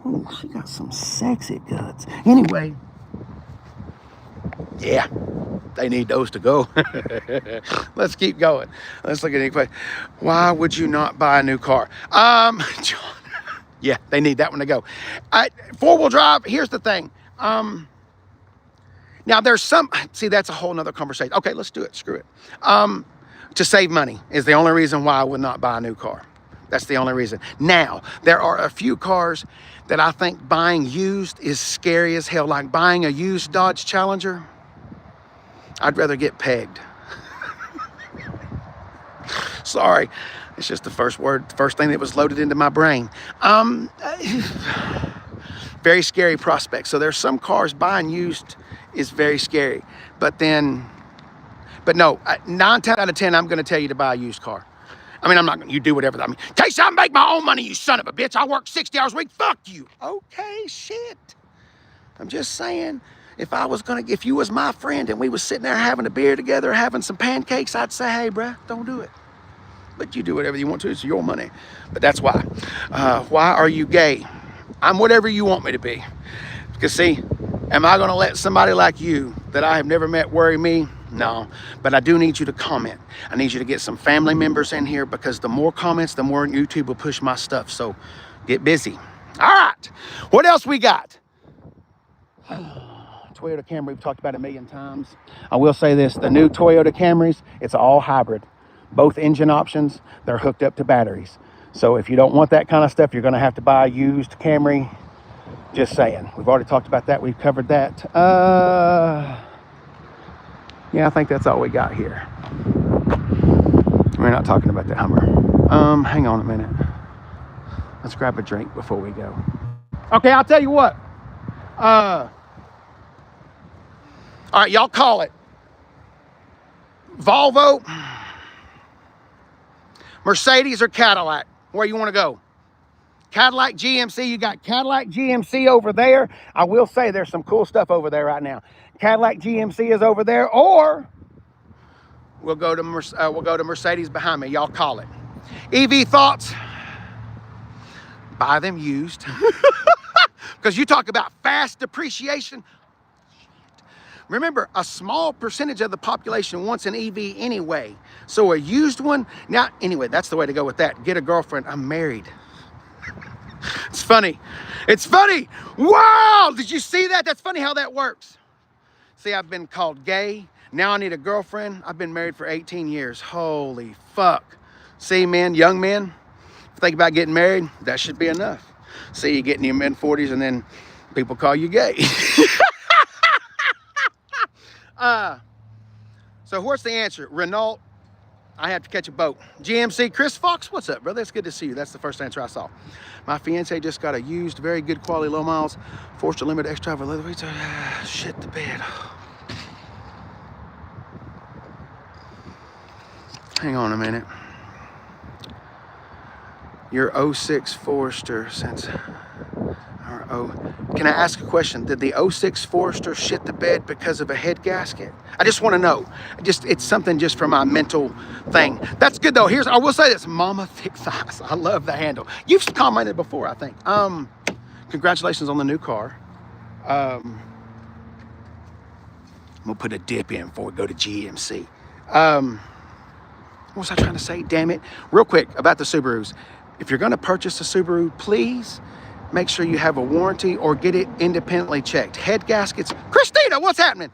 Oh, she got some sexy guts. Anyway, yeah. They need those to go. Let's keep going. Let's look at any question. Why would you not buy a new car? John, yeah, they need that one to go. Four-wheel drive, here's the thing. Now there's some, see, that's a whole nother conversation. Okay, let's do it, screw it. To save money is the only reason why I would not buy a new car. That's the only reason. Now, there are a few cars that I think buying used is scary as hell. Like buying a used Dodge Challenger. I'd rather get pegged. Sorry, it's just the first thing that was loaded into my brain. Very scary prospect. So there's some cars buying used is very scary. But then But no, 9 times out of 10, I'm going to tell you to buy a used car. I mean, I'm not going to, you do whatever. I mean, Casey, I make my own money, you son of a bitch. I work 60 hours a week. Fuck you. Okay, shit. I'm just saying, if you was my friend and we was sitting there having a beer together, having some pancakes, I'd say, hey, bruh, don't do it. But you do whatever you want to. It's your money. But that's why. Why are you gay? I'm whatever you want me to be. Because see, am I going to let somebody like you that I have never met worry me? No. But I do need you to comment. I need you to get some family members in here, because the more comments, the more YouTube will push my stuff. So get busy. All right. What else we got? Toyota Camry, we've talked about it a million times. I will say this, the new Toyota Camrys, it's all hybrid. Both engine options, they're hooked up to batteries. So if you don't want that kind of stuff, you're gonna have to buy a used Camry. Just saying. We've already talked about that, we've covered that. Yeah, I think that's all we got here. We're not talking about the Hummer. Hang on a minute. Let's grab a drink before we go. Okay, I'll tell you what. All right, y'all call it. Volvo, Mercedes, or Cadillac? Where you want to go? Cadillac, GMC. You got Cadillac, GMC over there. I will say there's some cool stuff over there right now. Cadillac, GMC is over there, or we'll go to Mercedes behind me. Y'all call it. EV thoughts? Buy them used. Because you talk about fast depreciation. Remember, a small percentage of the population wants an EV anyway. So a used one, now, anyway, that's the way to go with that. Get a girlfriend. I'm married. It's funny. It's funny. Wow, did you see that? That's funny how that works. See, I've been called gay. Now I need a girlfriend. I've been married for 18 years. Holy fuck. See, men, young men, think about getting married, that should be enough. See, you get in your mid-40s and then people call you gay. So what's the answer? Renault, I have to catch a boat. GMC, Chris Fox, what's up, brother? It's good to see you. That's the first answer I saw. My fiance just got a used, very good quality, low miles, Forester Limited extra for leather. Shit the bed. Hang on a minute. Your 06 Forester since, can I ask a question? Did the 06 Forester shit the bed because of a head gasket? I just want to know. It's something just for my mental thing. That's good though. I will say this, mama thick thighs. I love the handle. You've commented before, I think. Congratulations on the new car. I'm gonna put a dip in before we go to GMC. What was I trying to say? Damn it. Real quick about the Subarus. If you're gonna purchase a Subaru, please make sure you have a warranty or get it independently checked. Head gaskets, Christina, what's happening?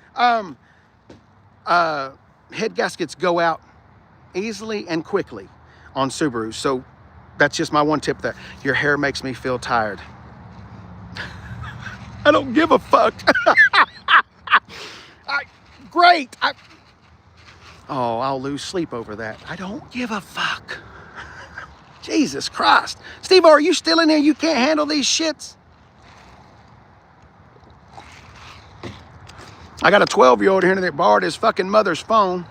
Head gaskets go out easily and quickly on Subarus. So that's just my one tip there. Your hair makes me feel tired. I don't give a fuck. Great. I'll lose sleep over that. I don't give a fuck. Jesus Christ. Steve, are you still in there? You can't handle these shits? I got a 12-year-old here that borrowed his fucking mother's phone.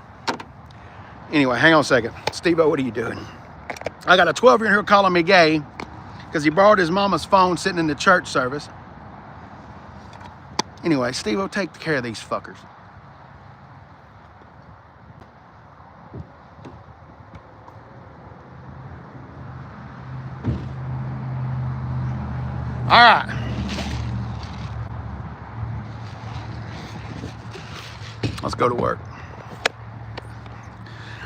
Anyway, hang on a second. Steve-O, what are you doing? I got a 12-year-old here calling me gay because he borrowed his mama's phone sitting in the church service. Anyway, Steve-O, take care of these fuckers. All right. Let's go to work.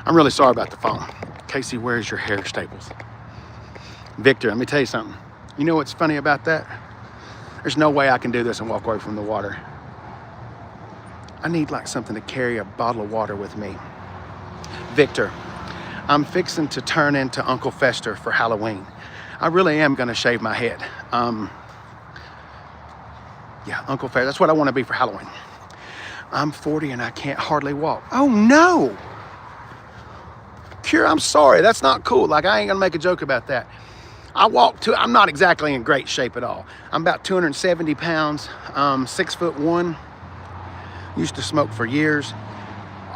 I'm really sorry about the phone. Casey, where's your hair staples? Victor, let me tell you something. You know what's funny about that? There's no way I can do this and walk away from the water. I need like something to carry a bottle of water with me. Victor, I'm fixing to turn into Uncle Fester for Halloween. I really am gonna shave my head. Yeah, Uncle Fester, that's what I wanna be for Halloween. I'm 40 and I can't hardly walk. Oh no! Cure, I'm sorry, that's not cool. Like, I ain't gonna make a joke about that. I'm not exactly in great shape at all. I'm about 270 pounds, 6'1". Used to smoke for years.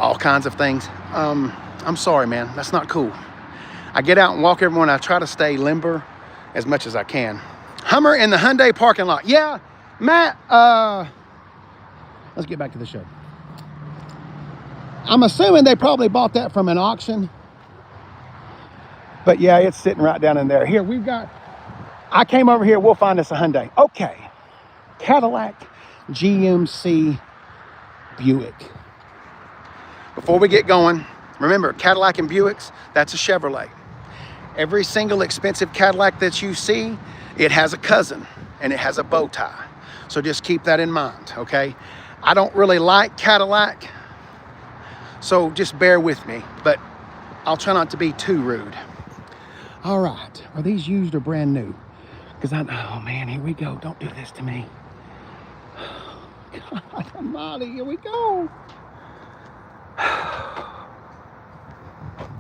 all kinds of things. I'm sorry, man. That's not cool. I get out and walk every morning. I try to stay limber as much as I can. Hummer in the Hyundai parking lot. Yeah, Matt, let's get back to the show. I'm assuming they probably bought that from an auction. But yeah, it's sitting right down in there. Here, we've got, I came over here, we'll find us a Hyundai. Okay, Cadillac, GMC, Buick. Before we get going, remember, Cadillac and Buicks, that's a Chevrolet. Every single expensive Cadillac that you see, it has a cousin and it has a bow tie. So just keep that in mind, okay? I don't really like Cadillac, so just bear with me, but I'll try not to be too rude. All right, are these used or brand new? Because oh man, here we go. Don't do this to me. God almighty, here we go.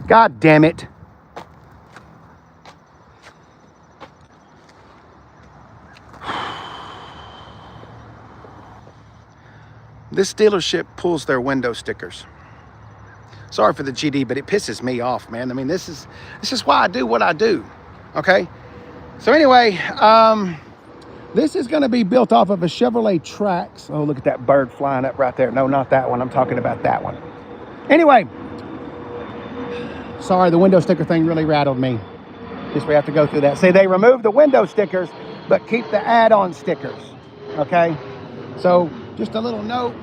God damn it. This dealership pulls their window stickers. Sorry for the GD, but it pisses me off, man. I mean, this is why I do what I do, okay? So anyway, this is gonna be built off of a Chevrolet Trax. Oh, look at that bird flying up right there. No, not that one. I'm talking about that one. Anyway, sorry, the window sticker thing really rattled me. Just we have to go through that. See, they removed the window stickers, but keep the add-on stickers, okay? So just a little note.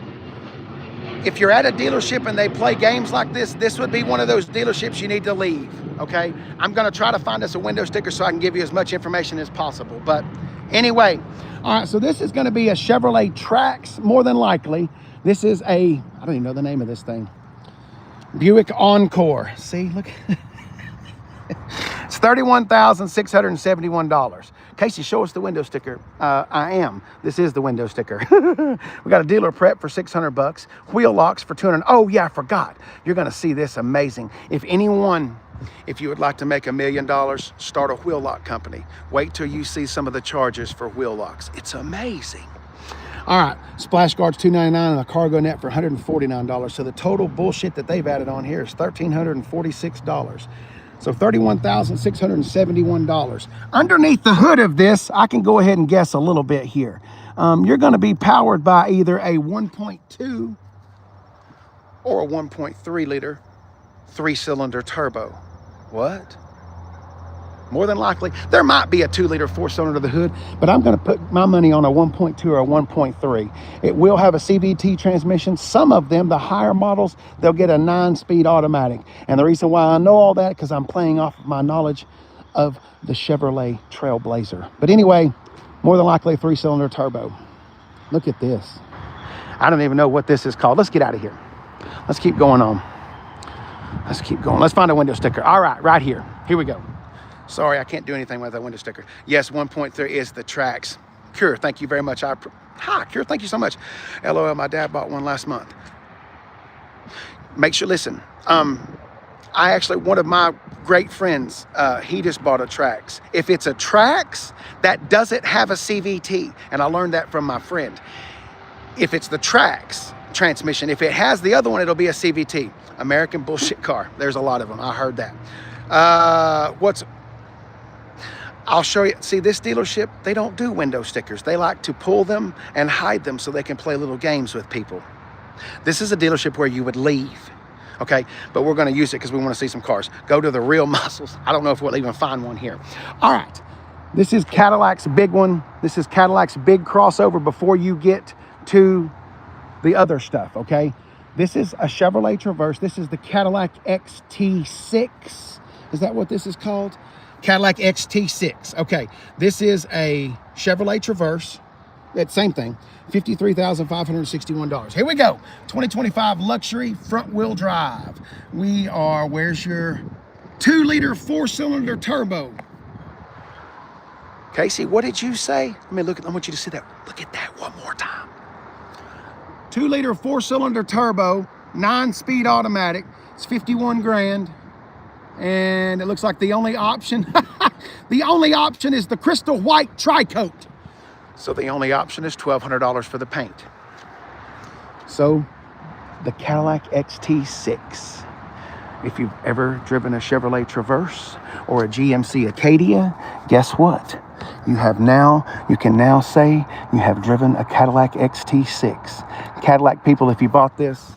If you're at a dealership and they play games like this would be one of those dealerships you need to leave, okay? I'm gonna try to find us a window sticker so I can give you as much information as possible. But anyway, all right, so this is gonna be a Chevrolet Trax, more than likely. This is a, I don't even know the name of this thing. Buick Encore. See, look. It's $31,671. Casey, show us the window sticker. I am. This is the window sticker. We got a dealer prep for 600 bucks. Wheel locks for 200. Oh yeah, I forgot. You're gonna see this amazing. If you would like to make $1 million, start a wheel lock company. Wait till you see some of the charges for wheel locks. It's amazing. All right, splash guards $299 and a cargo net for $149. So the total bullshit that they've added on here is $1,346. So $31,671. Underneath the hood of this, I can go ahead and guess a little bit here. You're going to be powered by either a 1.2 or a 1.3 liter 3-cylinder turbo. What? More than likely, there might be a 2-liter 4-cylinder to the hood, but I'm going to put my money on a 1.2 or a 1.3. It will have a CVT transmission. Some of them, the higher models, they'll get a 9-speed automatic. And the reason why I know all that, because I'm playing off of my knowledge of the Chevrolet Trailblazer. But anyway, more than likely a 3-cylinder turbo. Look at this. I don't even know what this is called. Let's get out of here. Let's keep going on. Let's keep going. Let's find a window sticker. All right, right here. Here we go. Sorry, I can't do anything with that window sticker. Yes, 1.3 is the Trax. Cure, thank you very much. Hi, Cure, thank you so much. LOL, my dad bought one last month. Make sure, listen, one of my great friends, he just bought a Trax. If it's a Trax, that doesn't have a CVT, and I learned that from my friend. If it's the Trax transmission, if it has the other one, it'll be a CVT. American bullshit car. There's a lot of them, I heard that. I'll show you. See, this dealership, they don't do window stickers. They like to pull them and hide them so they can play little games with people. This is a dealership where you would leave, okay? But we're gonna use it because we wanna see some cars. Go to the real muscles. I don't know if we'll even find one here. All right, this is Cadillac's big one. This is Cadillac's big crossover before you get to the other stuff, okay? This is a Chevrolet Traverse. This is the Cadillac XT6. Is that what this is called? Cadillac XT6. Okay, this is a Chevrolet Traverse. That same thing, $53,561. Here we go. 2025 luxury front wheel drive. Where's your 2-liter 4-cylinder turbo? Casey, what did you say? I want you to see that. Look at that one more time. 2-liter 4-cylinder turbo, 9-speed automatic. It's 51 grand. And it looks like the only option, is the crystal white tri-coat. So the only option is $1,200 for the paint. So the Cadillac XT6. If you've ever driven a Chevrolet Traverse or a GMC Acadia, guess what? You can now say you have driven a Cadillac XT6. Cadillac people, if you bought this,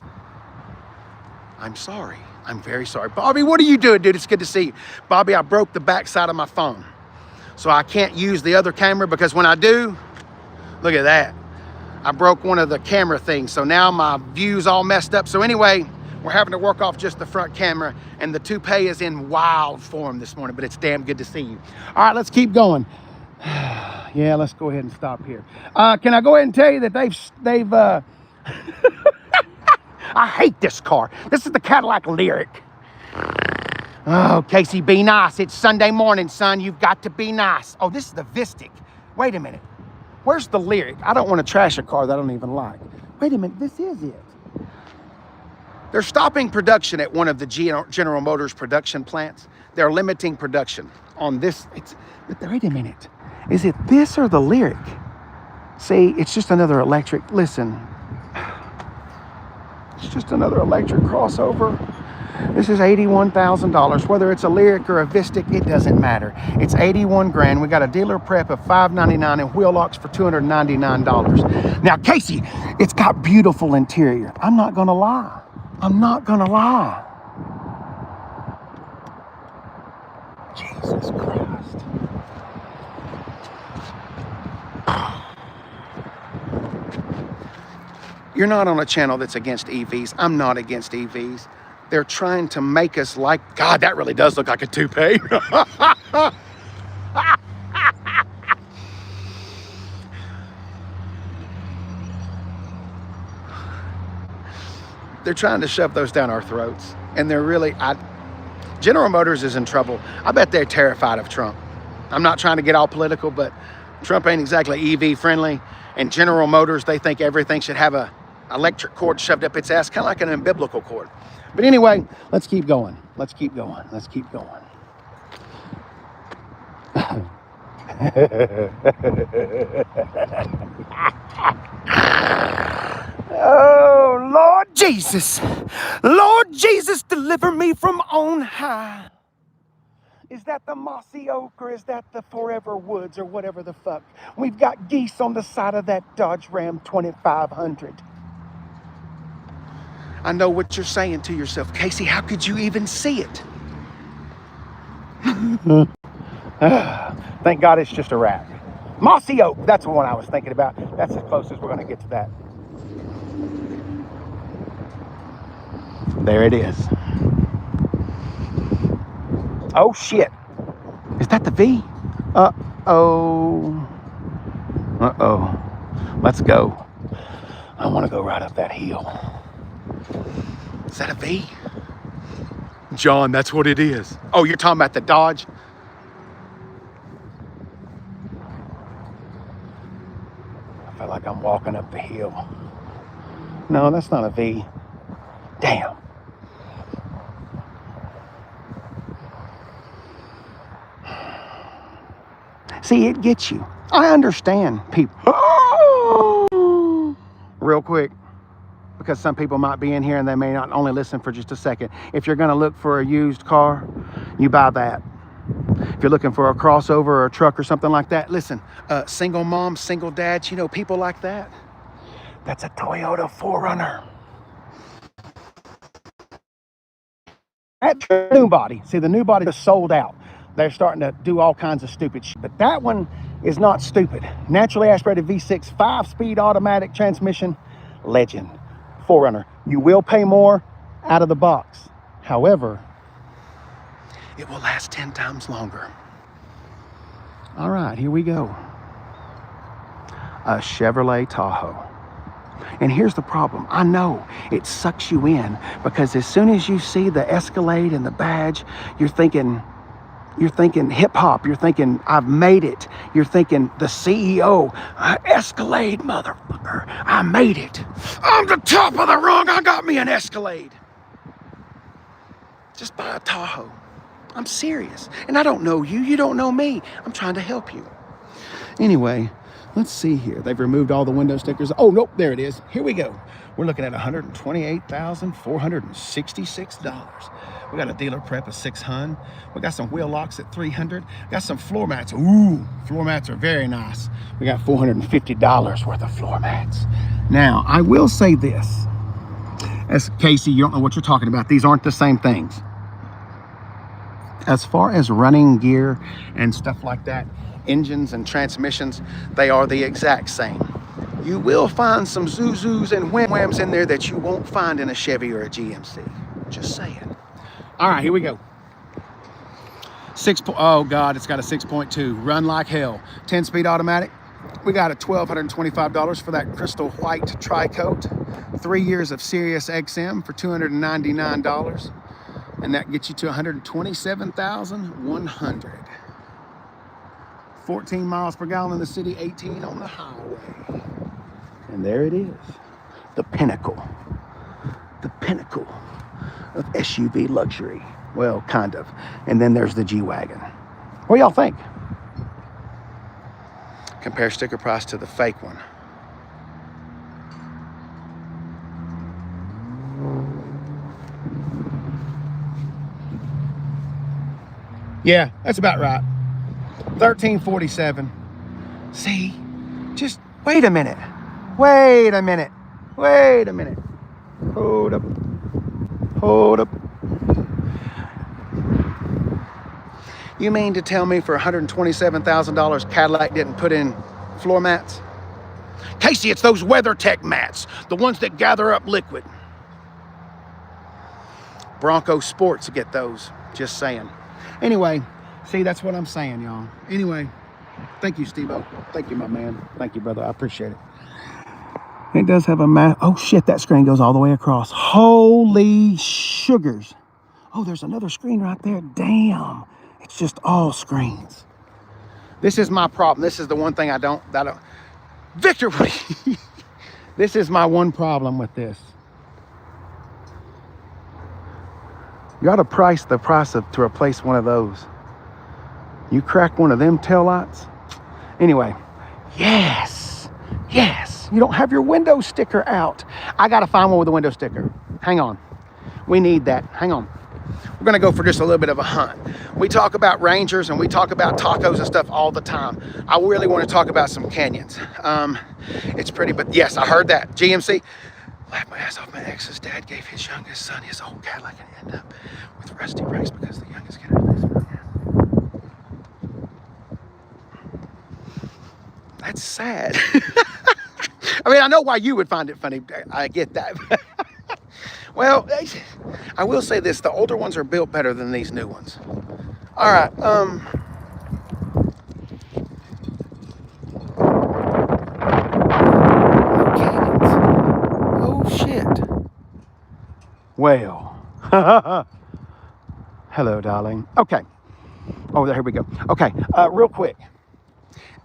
I'm sorry. I'm very sorry. Bobby, what are you doing, dude? It's good to see you. Bobby, I broke the back side of my phone. So I can't use the other camera because when I do, look at that. I broke one of the camera things. So now my view's all messed up. So anyway, we're having to work off just the front camera, and the toupee is in wild form this morning, but it's damn good to see you. All right, let's keep going. Yeah, let's go ahead and stop here. Can I go ahead and tell you that they've I hate this car. This is the Cadillac Lyriq. Oh, Casey, be nice. It's Sunday morning, son. You've got to be nice. Oh, this is the Vistic. Wait a minute. Where's the Lyriq? I don't want to trash a car that I don't even like. Wait a minute. This is it. They're stopping production at one of the General Motors production plants. They're limiting production on this. But wait a minute. Is it this or the Lyriq? See, it's just another electric. Listen. It's just another electric crossover. This is $81,000. Whether it's a Lyriq or a Vistic, it doesn't matter. It's 81 grand. We got a dealer prep of $599 and wheel locks for $299. Now, Casey, it's got beautiful interior. I'm not gonna lie. I'm not gonna lie. Jesus Christ. You're not on a channel that's against EVs. I'm not against EVs. They're trying to make us like, God, that really does look like a toupee. They're trying to shove those down our throats. And they're really, General Motors is in trouble. I bet they're terrified of Trump. I'm not trying to get all political, but Trump ain't exactly EV friendly. And General Motors, they think everything should have a electric cord shoved up its ass, kind of like an umbilical cord. But anyway, let's keep going. Let's keep going. Let's keep going. Oh, Lord Jesus. Lord Jesus, deliver me from on high. Is that the mossy oak or is that the forever woods or whatever the fuck? We've got geese on the side of that Dodge Ram 2500. I know what you're saying to yourself. Casey, how could you even see it? Thank God it's just a rat. Mossy oak, that's the one I was thinking about. That's as close as we're going to get to that. There it is. Oh, shit. Is that the V? Uh-oh. Uh-oh. Let's go. I want to go right up that hill. Is that a V? John, that's what it is. Oh, you're talking about the Dodge? I feel like I'm walking up the hill. No, that's not a V. Damn. See, it gets you. I understand people. Oh! Real quick, because some people might be in here and they may not only listen for just a second. If you're going to look for a used car, you buy that. If you're looking for a crossover or a truck or something like that, listen, single moms, single dads, you know, people like that. That's a Toyota 4Runner. That new body, see, the new body is sold out. They're starting to do all kinds of stupid shit. But that one is not stupid. Naturally aspirated V6, 5-speed automatic transmission, legend. 4Runner. You will pay more out of the box. However, it will last 10 times longer. All right, here we go. A Chevrolet Tahoe. And here's the problem. I know it sucks you in because as soon as you see the Escalade and the badge, you're thinking hip hop. You're thinking, I've made it. You're thinking the CEO, Escalade, motherfucker. I made it. I'm the top of the rung. I got me an Escalade. Just buy a Tahoe. I'm serious. And I don't know you. You don't know me. I'm trying to help you. Anyway, Let's see here. They've removed all the window stickers. Oh, nope, there it is. Here we go. We're looking at $128,466. We got a dealer prep of $600. We got some wheel locks at $300. Got some floor mats. Ooh, floor mats are very nice. We got $450 worth of floor mats. Now, I will say this. As Casey, you don't know what you're talking about. These aren't the same things. As far as running gear and stuff like that, engines and transmissions, they are the exact same. You will find some Zuzus and Wham-Whams in there that you won't find in a Chevy or a GMC. Just saying. All right, here we go. Oh God, it's got a 6.2. Run like hell. 10-speed automatic. We got a $1,225 for that crystal white tri-coat. 3 years of Sirius XM for $299. And that gets you to $127,100. 14 miles per gallon in the city, 18 on the highway. And there it is, the pinnacle of SUV luxury. Well, kind of. And then there's the G-Wagon. What do y'all think? Compare sticker price to the fake one. Yeah, that's about right. $1,347. See, just wait a minute. Wait a minute. Wait a minute. Hold up. Hold up. You mean to tell me for $127,000 Cadillac didn't put in floor mats? Casey, it's those WeatherTech mats, the ones that gather up liquid. Bronco Sports get those, just saying. Anyway, see, that's what I'm saying, y'all. Anyway, thank you, Steve-O. Thank you, my man. Thank you, brother. I appreciate it. It does have a map. Oh, shit, that screen goes all the way across. Holy sugars. Oh, there's another screen right there. Damn. It's just all screens. This is my problem. This is the one thing I don't... Victor, this is my one problem with this. You got to price the price to replace one of those. You crack one of them taillights. Anyway, yes, yes. You don't have your window sticker out. I got to find one with a window sticker. Hang on. We need that. Hang on. We're going to go for just a little bit of a hunt. We talk about Rangers and we talk about tacos and stuff all the time. I really want to talk about some Canyons. It's pretty, but yes, I heard that. GMC. Laughed my ass off. My ex's dad gave his youngest son his old Cadillac and ended up with rusty brakes because the youngest kid had this one. That's sad. I mean, I know why you would find it funny. I get that. Well, I will say this. The older ones are built better than these new ones. All right. Well, hello, darling. Okay. Oh, here we go. Okay, real quick.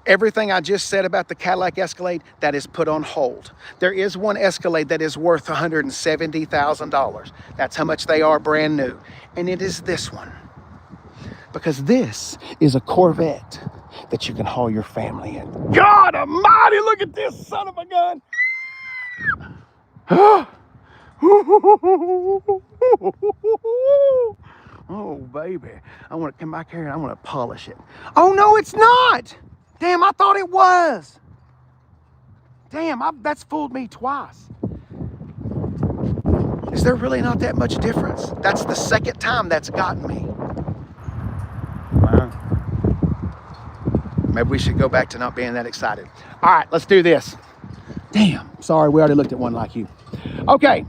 Everything I just said about the Cadillac Escalade, that is put on hold. There is one Escalade that is worth $170,000. That's how much they are brand new. And it is this one. Because this is a Corvette that you can haul your family in. God almighty, look at this son of a gun. Oh, baby. I want to come back here and I want to polish it. Oh, no, it's not. Damn, I thought it was. Damn, that's fooled me twice. Is there really not that much difference? That's the second time that's gotten me. Wow. Maybe we should go back to not being that excited. All right, let's do this. Damn, sorry, we already looked at one like you. Okay.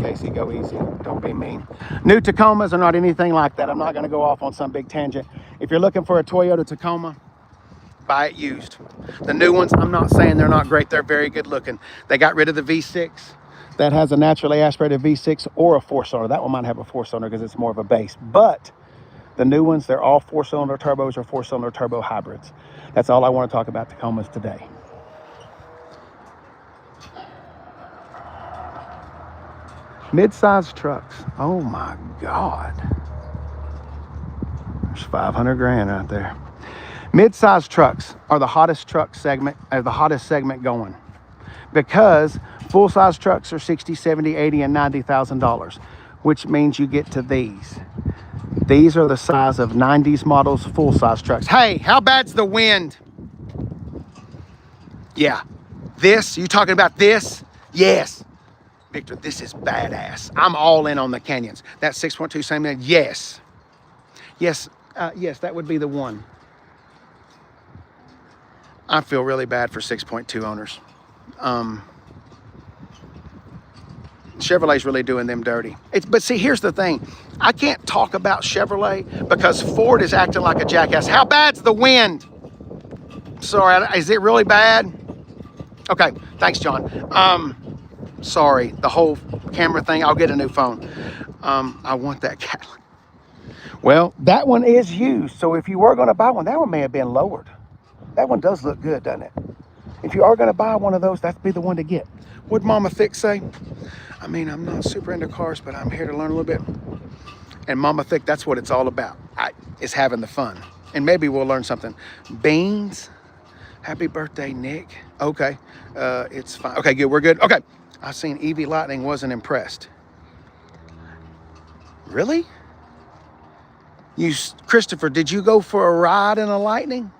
Casey, go easy. Don't be mean. New Tacomas are not anything like that. I'm not going to go off on some big tangent. If you're looking for a Toyota Tacoma, buy it used. The new ones, I'm not saying they're not great. They're very good looking. They got rid of the V6. That has a naturally aspirated V6 or a 4-cylinder. That one might have a 4-cylinder because it's more of a base. But the new ones, they're all 4-cylinder turbos or 4-cylinder turbo hybrids. That's all I want to talk about Tacomas today. Mid-sized trucks. Oh my God. There's 500 grand right there. Mid-size trucks are the hottest truck segment, the hottest segment going, because full-size trucks are 60, 70, 80, and $90,000, which means you get to these. These are the size of 90s models full-size trucks. Hey, how bad's the wind? Yeah, this, you talking about this? Yes. Victor, this is badass. I'm all in on the Canyons. That 6.2 same thing, yes. Yes, yes, that would be the one. I feel really bad for 6.2 owners. Chevrolet's really doing them dirty. But see, here's the thing. I can't talk about Chevrolet because Ford is acting like a jackass. How bad's the wind? Sorry, is it really bad? Okay, thanks, John. Sorry, the whole camera thing, I'll get a new phone. I want that Cadillac. Well, that one is used, so if you were gonna buy one, that one may have been lowered. That one does look good, doesn't it? If you are gonna buy one of those, that'd be the one to get. What'd Mama Thick say? I mean, I'm not super into cars, but I'm here to learn a little bit. And Mama Thick, that's what it's all about. It's having the fun. And maybe we'll learn something. Beans, happy birthday, Nick. Okay, it's fine. Okay, good, we're good. Okay, I seen EV Lightning, wasn't impressed. Really? Christopher, did you go for a ride in a Lightning?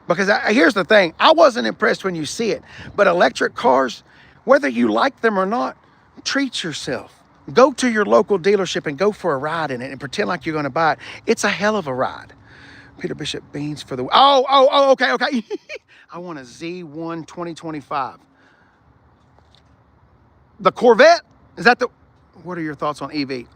Because here's the thing, I wasn't impressed when you see it, but electric cars, whether you like them or not, treat yourself. Go to your local dealership and go for a ride in it and pretend like you're gonna buy it. It's a hell of a ride. Peter Bishop Beans for the, okay. I want a Z1 2025. The Corvette, is that the, what are your thoughts on EV?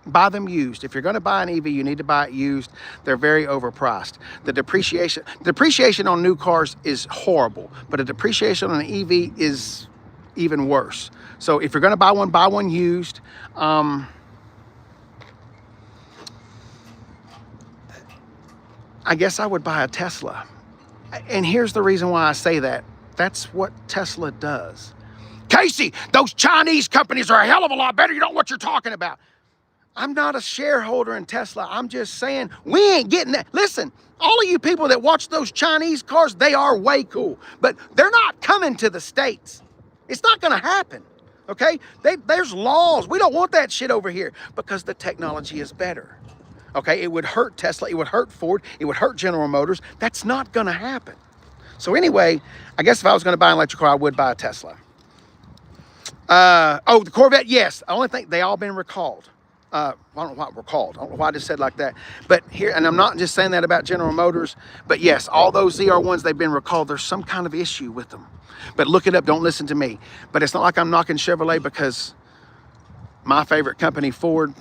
Buy them used. If you're going to buy an EV, you need to buy it used. They're very overpriced. The depreciation on new cars is horrible, but the depreciation on an EV is even worse. So if you're going to buy one used. I guess I would buy a Tesla. And here's the reason why I say that. That's what Tesla does. Casey, those Chinese companies are a hell of a lot better. You know what you're talking about. I'm not a shareholder in Tesla. I'm just saying we ain't getting that. Listen, all of you people that watch those Chinese cars, they are way cool, but they're not coming to the States. It's not going to happen, okay? There's laws. We don't want that shit over here because the technology is better, okay? It would hurt Tesla. It would hurt Ford. It would hurt General Motors. That's not going to happen. So anyway, I guess if I was going to buy an electric car, I would buy a Tesla. The Corvette, yes. The only thing, they all been recalled. I don't know why recalled. I don't know why I just said like that. But here, and I'm not just saying that about General Motors, but yes, all those ZR1s, they've been recalled. There's some kind of issue with them. But look it up. Don't listen to me. But it's not like I'm knocking Chevrolet because my favorite company, Ford,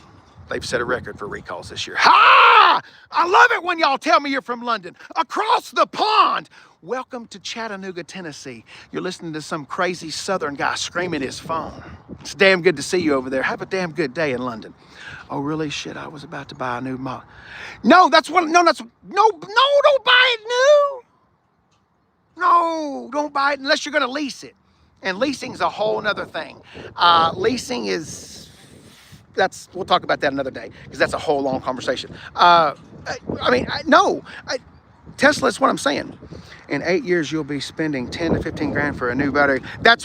they've set a record for recalls this year. Ha! I love it when y'all tell me you're from London. Across the pond. Welcome to Chattanooga, Tennessee. You're listening to some crazy Southern guy screaming his phone. It's damn good to see you over there. Have a damn good day in London. Oh, really? Shit, I was about to buy a new model. No, don't buy it new. No, don't buy it unless you're going to lease it. And leasing's a whole nother thing. Leasing is, we'll talk about that another day because that's a whole long conversation. Tesla is what I'm saying. In 8 years, you'll be spending 10 to 15 grand for a new battery. That's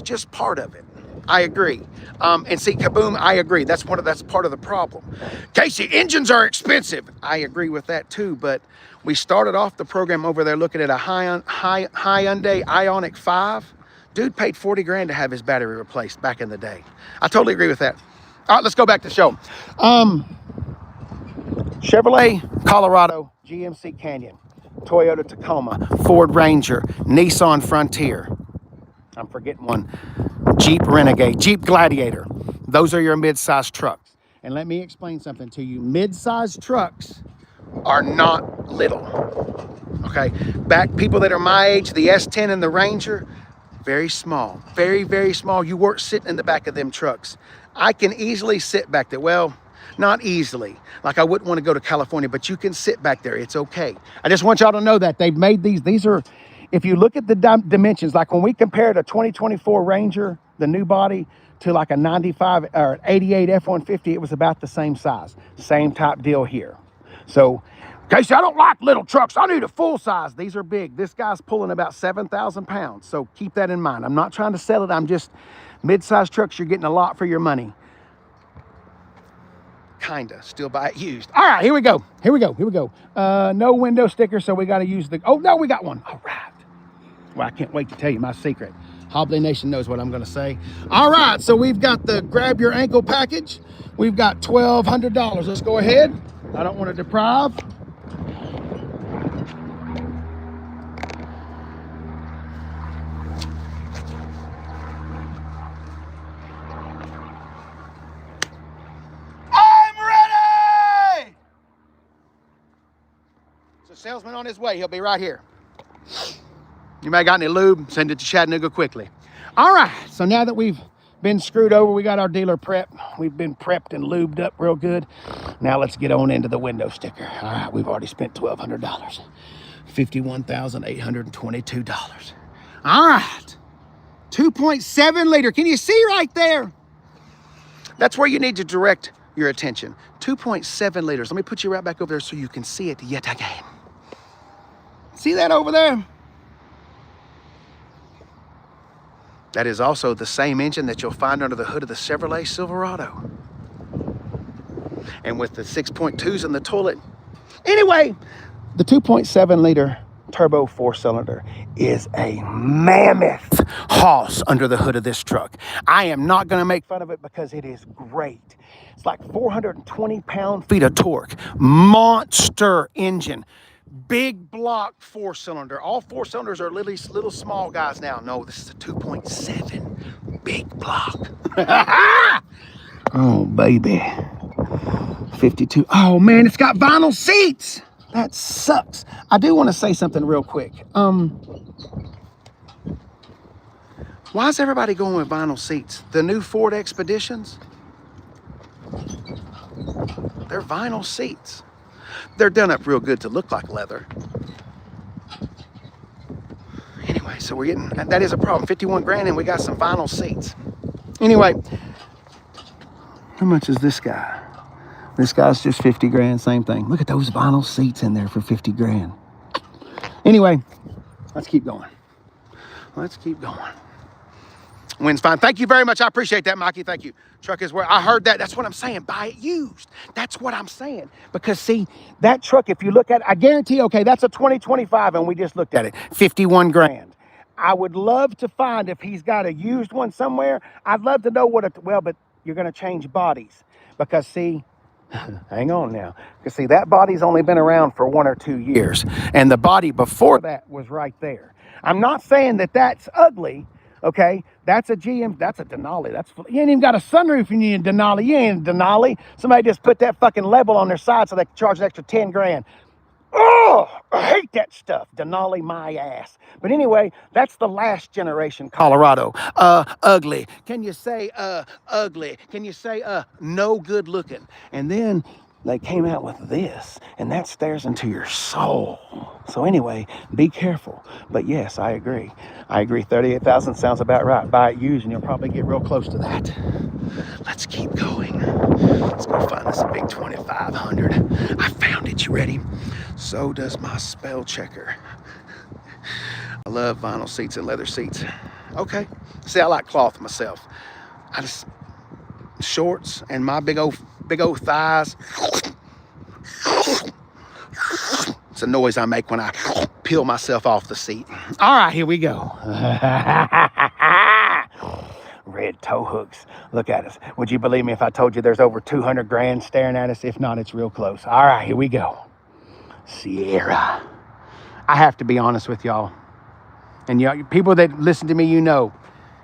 just part of it. I agree. And see, kaboom, I agree. That's part of the problem. Casey, engines are expensive. I agree with that too, but we started off the program over there looking at a Hyundai Ioniq 5. Dude paid 40 grand to have his battery replaced back in the day. I totally agree with that. All right, let's go back to the show. Chevrolet Colorado, GMC Canyon, Toyota Tacoma, Ford Ranger, Nissan Frontier. I'm forgetting one. Jeep Renegade, Jeep Gladiator. Those are your mid-size trucks. And let me explain something to you. Mid-size trucks are not little, okay? People that are my age, the S10 and the Ranger, very small, very, very small. You weren't sitting in the back of them trucks. I can easily sit back there. Well, not easily. Like I wouldn't want to go to California, but you can sit back there. It's okay. I just want y'all to know that they've made these are, if you look at the dimensions, like when we compared a 2024 Ranger, the new body, to like a 95 or 88 F-150, it was about the same size. Same type deal here. So, Casey, I don't like little trucks. I need a full size. These are big. This guy's pulling about 7,000 pounds. So keep that in mind. I'm not trying to sell it. I'm just, mid-size trucks, you're getting a lot for your money. Kinda. Still buy it used. All right, here we go. Here we go. Here we go. No window sticker, so we got to use the... Oh, no, we got one. All right. Well, I can't wait to tell you my secret. Hobbly Nation knows what I'm going to say. All right, so we've got the grab your ankle package. We've got $1,200. Let's go ahead. I don't want to deprive. Salesman on his way. He'll be right here. You may have got any lube, send it to Chattanooga quickly. All right, so now that we've been screwed over, we got our dealer prep. We've been prepped and lubed up real good. Now let's get on into the window sticker. All right, we've already spent $1,200. $51,822. All right, 2.7 liter. Can you see right there? That's where you need to direct your attention. 2.7 liters. Let me put you right back over there so you can see it yet again. See that over there? That is also the same engine that you'll find under the hood of the Chevrolet Silverado. And with the 6.2s in the toilet. Anyway, the 2.7 liter turbo 4-cylinder is a mammoth hoss under the hood of this truck. I am not going to make fun of it because it is great. It's like 420 pound-feet of torque. Monster engine. Big block 4-cylinder. All 4-cylinders are little small guys now. No, this is a 2.7 big block. Oh, baby. 52. Oh, man, it's got vinyl seats. That sucks. I do want to say something real quick. Why is everybody going with vinyl seats? The new Ford Expeditions? They're vinyl seats. They're done up real good to look like leather. Anyway, so we're getting, that is a problem. 51 grand and we got some vinyl seats. Anyway, how much is this guy? This guy's just 50 grand, same thing. Look at those vinyl seats in there for 50 grand. Anyway, let's keep going. Let's keep going. Wind's fine. Thank you very much. I appreciate that, Mikey. Thank you. Truck is where I heard that. That's what I'm saying. Buy it used. That's what I'm saying. Because see, that truck, if you look at it, I guarantee, okay, that's a 2025 and we just looked at it. 51 grand. I would love to find if he's got a used one somewhere. I'd love to know what it, well, but you're going to change bodies. Because see, hang on now. Because see, that body's only been around for 1 or 2 years. And the body before that was right there. I'm not saying that that's ugly. Okay, that's a GM, that's a Denali. You ain't even got a sunroof and you need a Denali. You ain't a Denali. Somebody just put that fucking level on their side so they can charge an extra 10 grand. Oh, I hate that stuff. Denali my ass. But anyway, that's the last generation Colorado. Ugly. Can you say ugly? Can you say no good looking? And then they came out with this, and that stares into your soul. So anyway, be careful. But yes, I agree. I agree. 38,000 sounds about right. Buy it used, and you'll probably get real close to that. Let's keep going. Let's go find us a big 2500. I found it. You ready? So does my spell checker. I love vinyl seats and leather seats. Okay. See, I like cloth myself. I just shorts and my big old thighs. It's a noise I make when I peel myself off the seat. All right, here we go. Red tow hooks. Look at us. Would you believe me if I told you there's over 200 grand staring at us? If not, it's real close. All right, here we go. Sierra. I have to be honest with y'all. And y'all, people that listen to me, you know,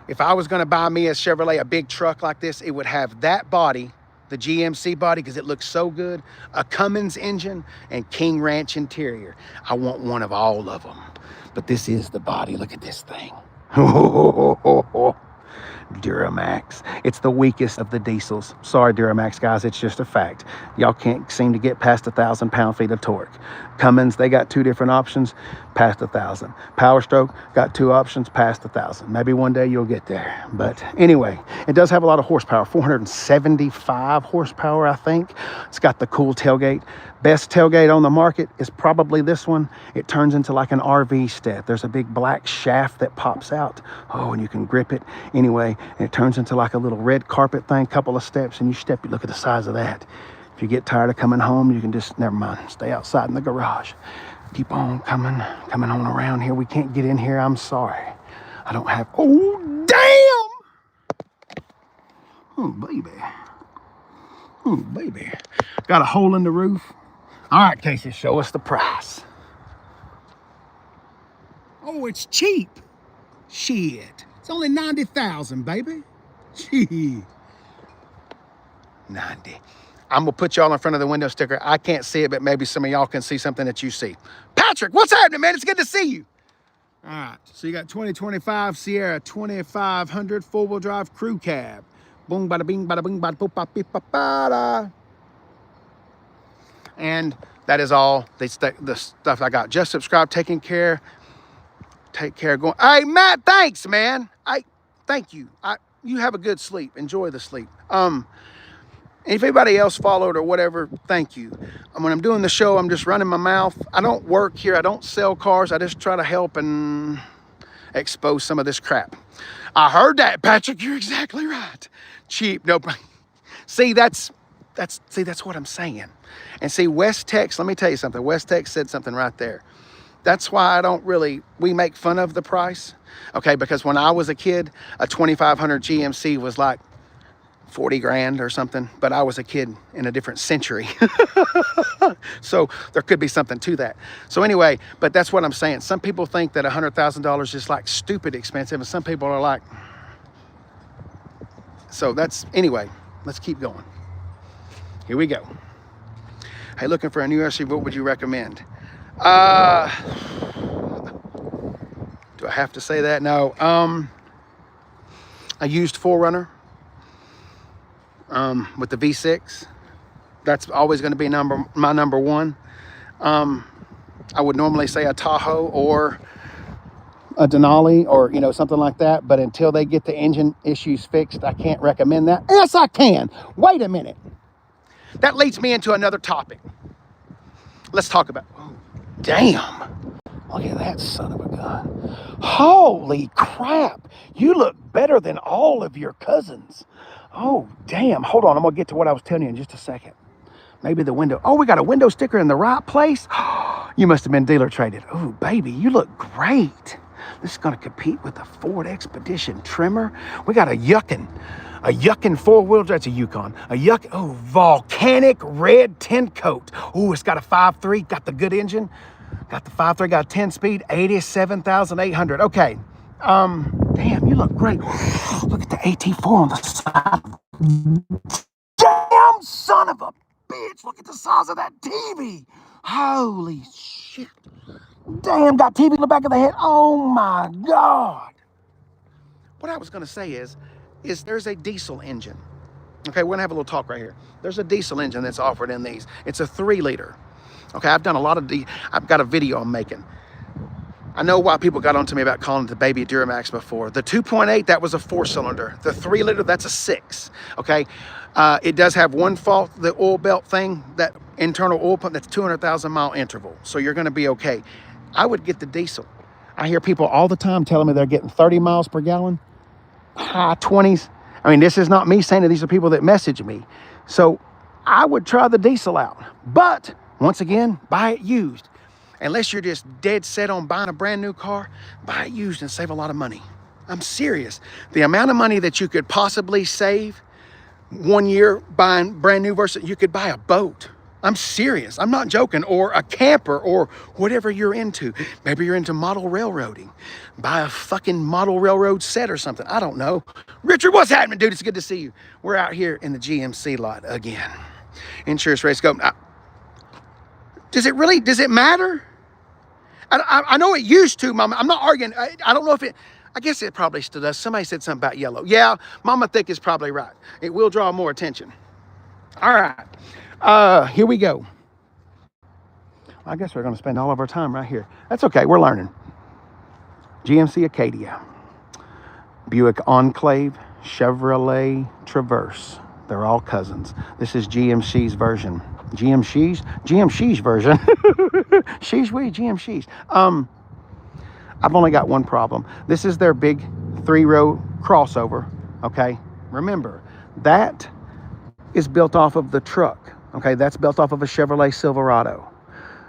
if I was going to buy me a Chevrolet, a big truck like this, it would have that body, the GMC body, because it looks so good, a Cummins engine, and King Ranch interior. I want one of all of them. But this is the body. Look at this thing. Duramax. It's the weakest of the diesels. Sorry, Duramax guys, it's just a fact. Y'all can't seem to get past 1,000 pound-feet of torque. Cummins, they got 2 different options. past 1,000. Power Stroke, got 2 options, past 1,000. Maybe one day you'll get there. But anyway, it does have a lot of horsepower, 475 horsepower, I think. It's got the cool tailgate. Best tailgate on the market is probably this one. It turns into like an RV step. There's a big black shaft that pops out. Oh, and you can grip it. Anyway, and it turns into like a little red carpet thing, couple of steps, and you step, you look at the size of that. If you get tired of coming home, you can just, never mind, stay outside in the garage. Keep on coming on around here. We can't get in here, I'm sorry. I don't have, oh, damn! Oh, baby. Oh, baby. Got a hole in the roof. All right, Casey, show us the price. Oh, it's cheap. Shit. It's only 90,000, baby. Gee. 90. I'm gonna put y'all in front of the window sticker. I can't see it, but maybe some of y'all can see something that you see. Patrick, what's happening, man? It's good to see you. All right, so you got 2025 Sierra 2500 four-wheel drive crew cab. Boom, bada bing, bada bing, bada boop, bada beep, bada. And that is all the stuff I got. Just subscribe, taking care. Take care, going. Hey, Matt, thanks, man. Thank you. You have a good sleep. Enjoy the sleep. If anybody else followed or whatever, thank you. When I'm doing the show, I'm just running my mouth. I don't work here. I don't sell cars. I just try to help and expose some of this crap. I heard that, Patrick. You're exactly right. Cheap. Nope. See, that's what I'm saying. And see, West Tex, let me tell you something. West Tex said something right there. That's why we make fun of the price. Okay, because when I was a kid, a 2500 GMC was like 40 grand or something, but I was a kid in a different century. So there could be something to that. So anyway, but that's what I'm saying. Some people think that $100,000 is like stupid expensive, and some people are like, so that's, anyway, let's keep going. Here we go. Hey, looking for a new SUV, what would you recommend? Do I have to say that? No. I used 4Runner with the V6. That's always going to be my number one. I would normally say a Tahoe or a Denali or, something like that. But until they get the engine issues fixed, I can't recommend that. Yes, I can. Wait a minute. That leads me into another topic. Let's talk about, oh, damn. Look at that son of a gun. Holy crap. You look better than all of your cousins. Oh, damn. Hold on. I'm going to get to what I was telling you in just a second. Maybe the window. Oh, we got a window sticker in the right place. You must have been dealer traded. Oh, baby, you look great. This is going to compete with the Ford Expedition trimmer. We got a Yuckin four-wheel drive. That's a Yukon. Volcanic red tint coat. Oh, it's got a 5.3. Got the good engine. Got the 5.3. Got 10-speed. 87,800. Okay. Damn, you look great. Look at the AT4 on the side. Damn, son of a bitch. Look at the size of that TV. Holy shit. Damn, got TV in the back of the head. Oh, my God. What I was going to say is there's a diesel engine. Okay, we're going to have a little talk right here. There's a diesel engine that's offered in these. It's a 3-liter. Okay, I've done a lot of I've got a video I'm making. I know why people got onto me about calling it the baby Duramax before. The 2.8, that was a 4-cylinder. The 3-liter, that's a 6. Okay, it does have one fault, the oil belt thing, that internal oil pump, that's 200,000 mile interval. So you're going to be okay. I would get the diesel. I hear people all the time telling me they're getting 30 miles per gallon, high 20s. I mean, this is not me saying it. These are people that message me. So I would try the diesel out. But once again, buy it used. Unless you're just dead set on buying a brand new car, buy it used and save a lot of money. I'm serious. The amount of money that you could possibly save 1 year buying brand new versus you could buy a boat. I'm serious. I'm not joking. Or a camper or whatever you're into. Maybe you're into model railroading. Buy a fucking model railroad set or something. I don't know. Richard, what's happening, dude? It's good to see you. We're out here in the GMC lot again. Insurance rates go. Does it matter? I know it used to, Mama. I'm not arguing. I don't know if I guess it probably still does. Somebody said something about yellow. Yeah, Mama Thick is probably right. It will draw more attention. All right. Here we go. I guess we're going to spend all of our time right here. That's okay. We're learning. GMC Acadia, Buick Enclave, Chevrolet Traverse. They're all cousins. This is GMC's version. GMC's version. Sheesh wee, GMC's. I've only got one problem. This is their big 3-row crossover, okay? Remember, that is built off of the truck, okay? That's built off of a Chevrolet Silverado.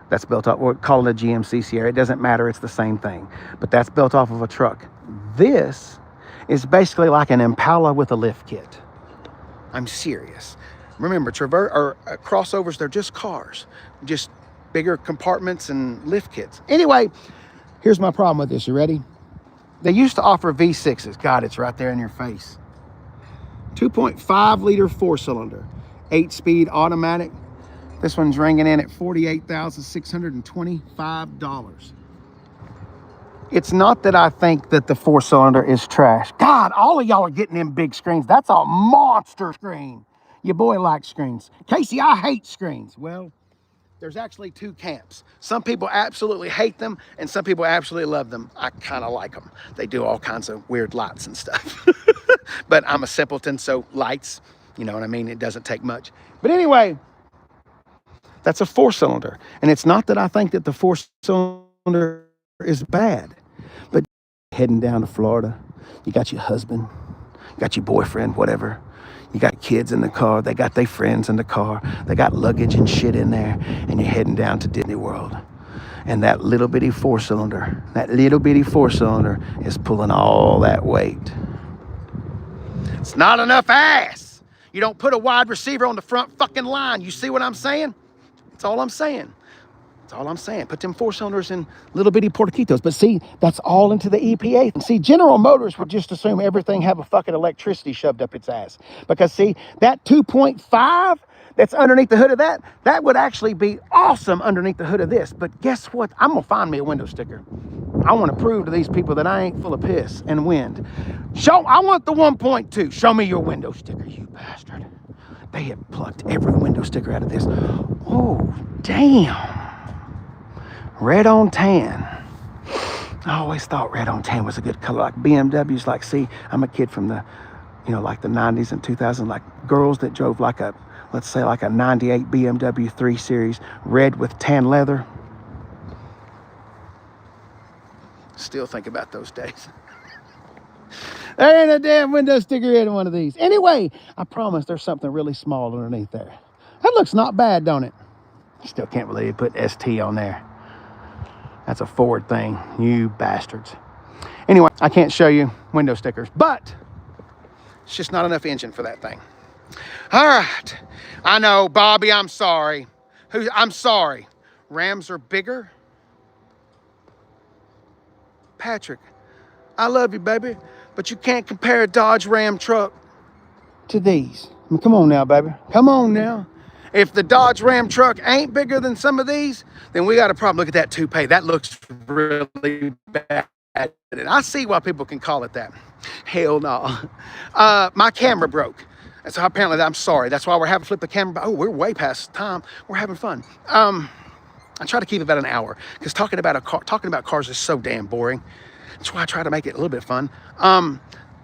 That's built off, we'll call it a GMC Sierra. It doesn't matter, it's the same thing. But that's built off of a truck. This is basically like an Impala with a lift kit. I'm serious. Remember, crossovers, they're just cars. Just bigger compartments and lift kits. Anyway, here's my problem with this. You ready? They used to offer V6s. God, it's right there in your face. 2.5 liter 4-cylinder, 8-speed automatic. This one's ringing in at $48,625. It's not that I think that the 4-cylinder is trash. God, all of y'all are getting them big screens. That's a monster screen. Your boy likes screens. Casey, I hate screens. Well, there's actually two camps. Some people absolutely hate them, and some people absolutely love them. I kind of like them. They do all kinds of weird lights and stuff. But I'm a simpleton, so lights, you know what I mean? It doesn't take much. But anyway, that's a 4-cylinder. And it's not that I think that the 4-cylinder is bad. But heading down to Florida, you got your husband, you got your boyfriend, whatever. You got kids in the car. They got their friends in the car. They got luggage and shit in there. And you're heading down to Disney World. And that little bitty 4-cylinder, is pulling all that weight. It's not enough ass. You don't put a wide receiver on the front fucking line. You see what I'm saying? That's all I'm saying. That's all I'm saying. Put them 4-cylinders in little bitty Portiquitos. But see, that's all into the EPA. And see, General Motors would just assume everything have a fucking electricity shoved up its ass. Because see, that 2.5 that's underneath the hood of that would actually be awesome underneath the hood of this. But guess what? I'm going to find me a window sticker. I want to prove to these people that I ain't full of piss and wind. I want the 1.2. Show me your window sticker, you bastard. They have plucked every window sticker out of this. Oh, damn. Red on tan. I always thought red on tan was a good color. Like BMWs, like, see, I'm a kid from the, like the 90s and 2000s, like girls that drove like a, let's say like a 98 BMW 3 Series, red with tan leather. Still think about those days. There ain't a damn window sticker in one of these. Anyway, I promise there's something really small underneath there. That looks not bad, don't it? Still can't believe you put ST on there. That's a Ford thing, you bastards. Anyway, I can't show you window stickers, but it's just not enough engine for that thing. All right. I know, Bobby, I'm sorry. I'm sorry. Rams are bigger? Patrick, I love you, baby, but you can't compare a Dodge Ram truck to these. I mean, come on now, baby. Come on now. If the Dodge Ram truck ain't bigger than some of these, then we got to probably look at that toupee. That looks really bad. And I see why people can call it that. Hell no. My camera broke. And so apparently, I'm sorry. That's why we're having to flip the camera. Oh, we're way past time. We're having fun. I try to keep it about an hour because talking about cars is so damn boring. That's why I try to make it a little bit fun.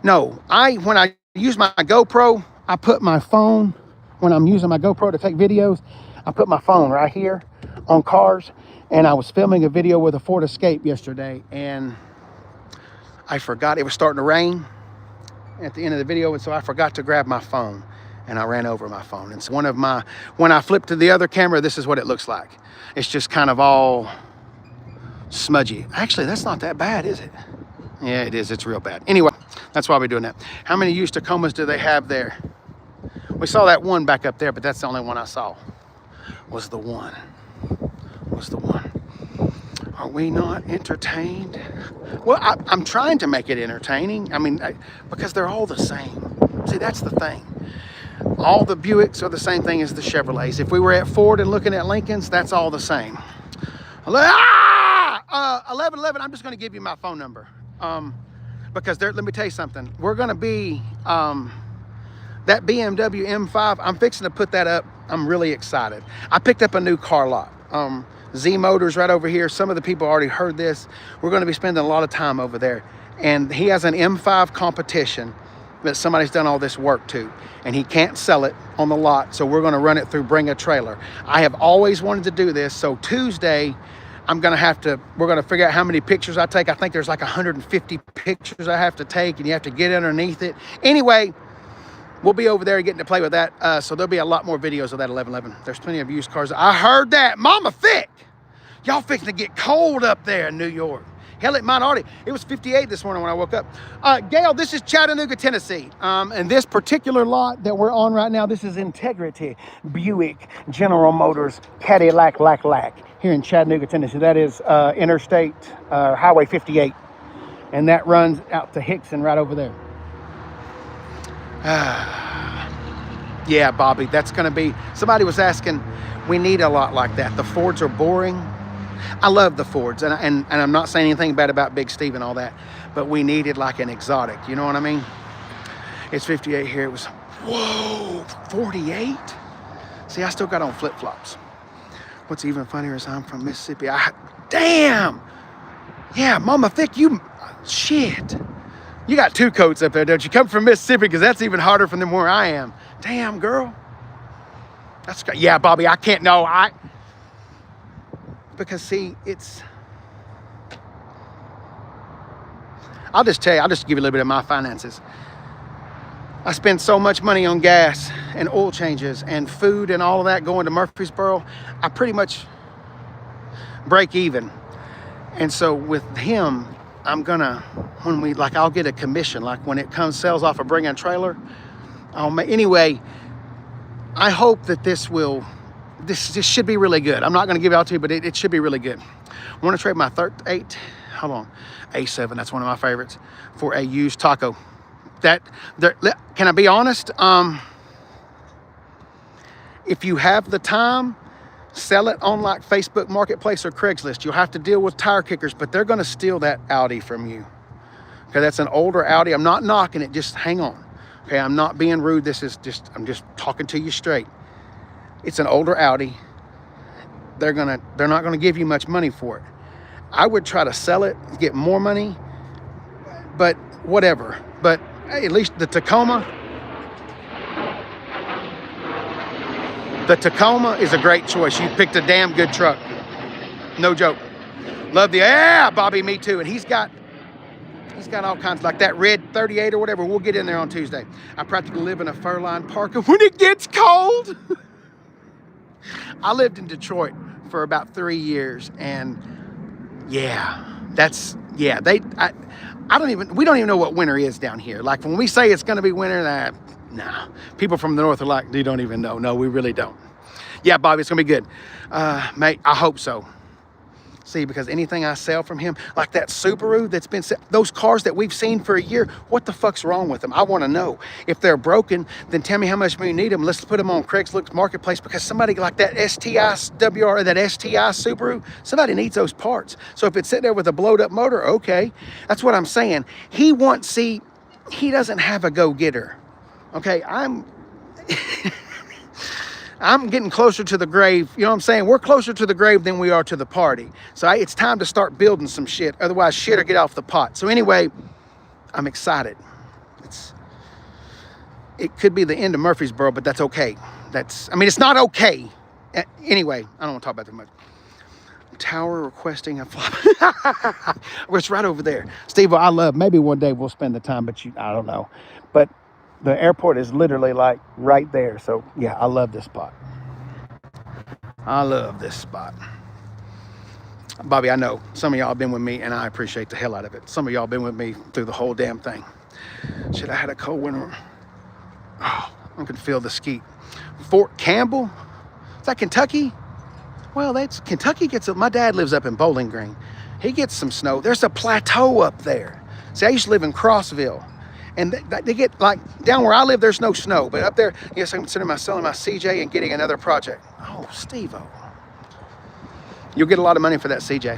No, when I use my GoPro, I put my phone, when I'm using my GoPro to take videos, I put my phone right here on cars. And I was filming a video with a Ford Escape yesterday, and I forgot it was starting to rain at the end of the video, and so I forgot to grab my phone, and I ran over my phone. And so when I flipped to the other camera, this is what it looks like. It's just kind of all smudgy. Actually, that's not that bad, is it? Yeah, it is. It's real bad. Anyway, that's why we're doing that. How many used Tacomas do they have there? We saw that one back up there, but that's the only one I saw. Was the one. Are we not entertained? Well, I'm trying to make it entertaining. I mean, because they're all the same. See, that's the thing. All the Buicks are the same thing as the Chevrolets. If we were at Ford and looking at Lincolns, that's all the same. 1111, I'm just going to give you my phone number. Because let me tell you something. We're going to be, that BMW M5, I'm fixing to put that up. I'm really excited. I picked up a new car lot. Z Motors right over here. Some of the people already heard this. We're going to be spending a lot of time over there. And he has an M5 competition that somebody's done all this work to, and he can't sell it on the lot, so we're going to run it through Bring a Trailer. I have always wanted to do this, so Tuesday we're going to figure out how many pictures I take. I think there's like 150 pictures I have to take, and you have to get underneath it. Anyway, we'll be over there getting to play with that, so there'll be a lot more videos of that 1111. There's plenty of used cars. I heard that. Mama thick. Y'all fixing to get cold up there in New York. Hell, it might already. It was 58 this morning when I woke up. Gail, this is Chattanooga, Tennessee. And this particular lot that we're on right now, this is Integrity Buick General Motors Cadillac here in Chattanooga, Tennessee. That is Interstate Highway 58. And that runs out to Hickson right over there. Yeah, Bobby, that's going to be... Somebody was asking, we need a lot like that. The Fords are boring. I love the Fords, and I'm not saying anything bad about Big Steve and all that, but we needed like an exotic, you know what I mean? It's 58 here. It was, whoa, 48? See, I still got on flip-flops. What's even funnier is I'm from Mississippi. Damn! Yeah, Mama Thick, shit. You got two coats up there, don't you? Come from Mississippi, because that's even harder from them where I am. Damn, girl. Yeah, Bobby, I can't, no, because see, I'll just tell you, I'll just give you a little bit of my finances. I spend so much money on gas and oil changes and food and all of that going to Murfreesboro. I pretty much break even. And so with him, I'm gonna, I'll get a commission, like when it sells off a Bring a Trailer. Anyway, I hope that this should be really good. I'm not going to give it out to you, but it should be really good. I want to trade my A7, that's one of my favorites, for a used Tahoe. Can I be honest? If you have the time, sell it on like Facebook Marketplace or Craigslist. You'll have to deal with tire kickers, but they're going to steal that Audi from you. Okay, that's an older Audi. I'm not knocking it, just hang on. Okay, I'm not being rude. I'm just talking to you straight. It's an older Audi. They're not gonna give you much money for it. I would try to sell it, get more money, but whatever. But hey, at least the Tacoma is a great choice. You picked a damn good truck. No joke. Love Bobby, me too. And he's got all kinds, like that red 38 or whatever. We'll get in there on Tuesday. I practically live in a fur-lined park when it gets cold. I lived in Detroit for about 3 years, and yeah, we don't even know what winter is down here. Like when we say it's going to be winter, nah. People from the north are like, they don't even know. No, we really don't. Yeah, Bobby, it's going to be good. Mate, I hope so. See, because anything I sell from him, like that Subaru that's been, those cars that we've seen for a year, what the fuck's wrong with them? I want to know. If they're broken, then tell me how much we need them. Let's put them on Craigslist Marketplace, because somebody like that STI WR, that STI Subaru, somebody needs those parts. So if it's sitting there with a blowed up motor, okay. That's what I'm saying. He doesn't have a go-getter. Okay, I'm getting closer to the grave. You know what I'm saying? We're closer to the grave than we are to the party. So it's time to start building some shit. Otherwise, shit will get off the pot. So anyway, I'm excited. It could be the end of Murfreesboro, but that's okay. It's not okay. Anyway, I don't want to talk about that much. Tower requesting a flop. It's right over there. Steve, maybe one day we'll spend the time, but I don't know. But the airport is literally like right there. So yeah, I love this spot. Bobby, I know some of y'all have been with me, and I appreciate the hell out of it. Some of y'all have been with me through the whole damn thing. Shit, I had a cold winter. Oh, I can feel the skeet. Fort Campbell? Is that Kentucky? Well, Kentucky my dad lives up in Bowling Green. He gets some snow. There's a plateau up there. See, I used to live in Crossville. And they get, like, down where I live, there's no snow. But up there, yes, I'm considering selling my CJ and getting another project. Oh, Steve-O. You'll get a lot of money for that CJ.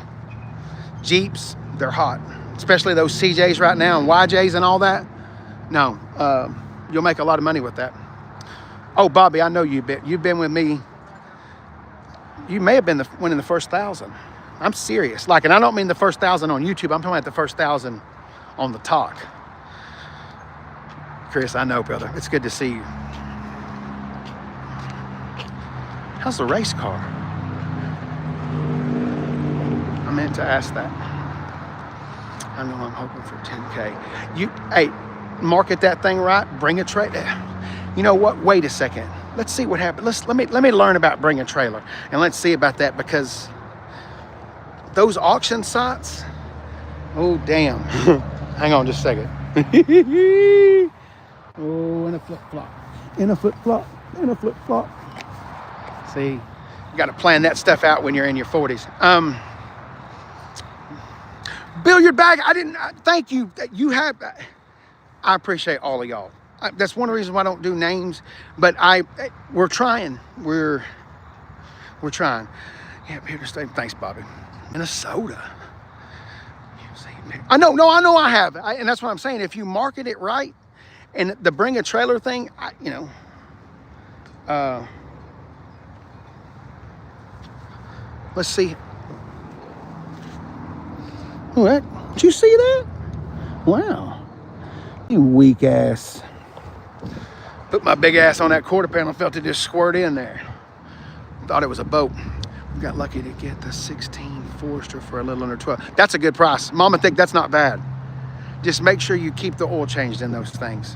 Jeeps, they're hot. Especially those CJs right now and YJs and all that. No, you'll make a lot of money with that. Oh, Bobby, I know you've been with me. You may have been winning the first 1,000. I'm serious. Like, and I don't mean the first 1,000 on YouTube. I'm talking about the first 1,000 on the talk. Chris, I know, brother. It's good to see you. How's the race car? I meant to ask that. I know I'm hoping for 10K. Hey, market that thing right. Bring a trailer. You know what? Wait a second. Let's see what happens. Let me learn about bring a trailer, and let's see about that, because those auction sites. Oh damn! Hang on just a second. Oh, in a flip flop. In a flip flop. In a flip flop. See, you got to plan that stuff out when you're in your 40s. Billiard bag. Thank you. I appreciate all of y'all. That's one of the reasons why I don't do names, but we're trying. We're trying. Yeah, here to stay. Thanks, Bobby. Minnesota. I know I have. And that's what I'm saying. If you market it right, and the bring a trailer thing, let's see. What? Did you see that? Wow. You weak ass. Put my big ass on that quarter panel, felt it just squirt in there. Thought it was a boat. We got lucky to get the 16 Forester for a little under 12. That's a good price. Mama think that's not bad. Just make sure you keep the oil changed in those things,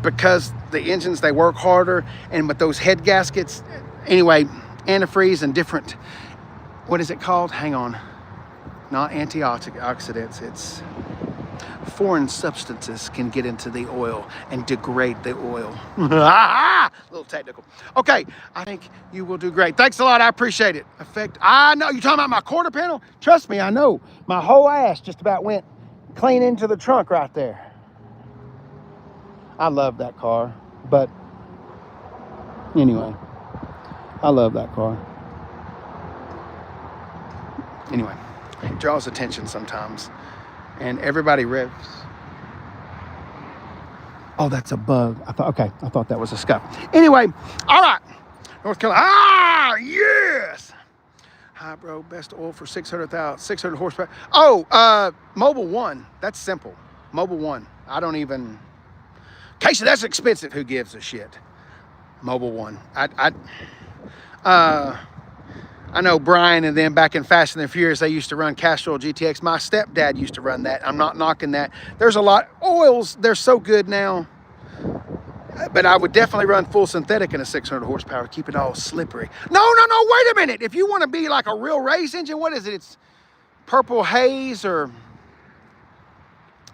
because the engines, they work harder, and with those head gaskets, anyway, antifreeze and different, what is it called? Hang on. Not antioxidants, it's foreign substances can get into the oil and degrade the oil. A little technical. Okay, I think you will do great. Thanks a lot, I appreciate it. I know, you talking about my quarter panel? Trust me, I know. My whole ass just about went clean into the trunk right there. I love that car, but anyway, I love that car. Anyway, it draws attention sometimes, and everybody revs. Oh, that's a bug. I thought that was a scuff. Anyway, all right, North Carolina. Yes. Hi, bro. Best oil for 600 horsepower. Oh, Mobile One. That's simple. Mobile One. I don't even. Casey, that's expensive. Who gives a shit? Mobile One. I know Brian and them back in Fast and the Furious, they used to run Castrol GTX. My stepdad used to run that. I'm not knocking that. There's a lot. Oils, they're so good now. But I would definitely run full synthetic in a 600 horsepower. Keep it all slippery. No, wait a minute. If you want to be like a real race engine, what is it? It's Purple Haze or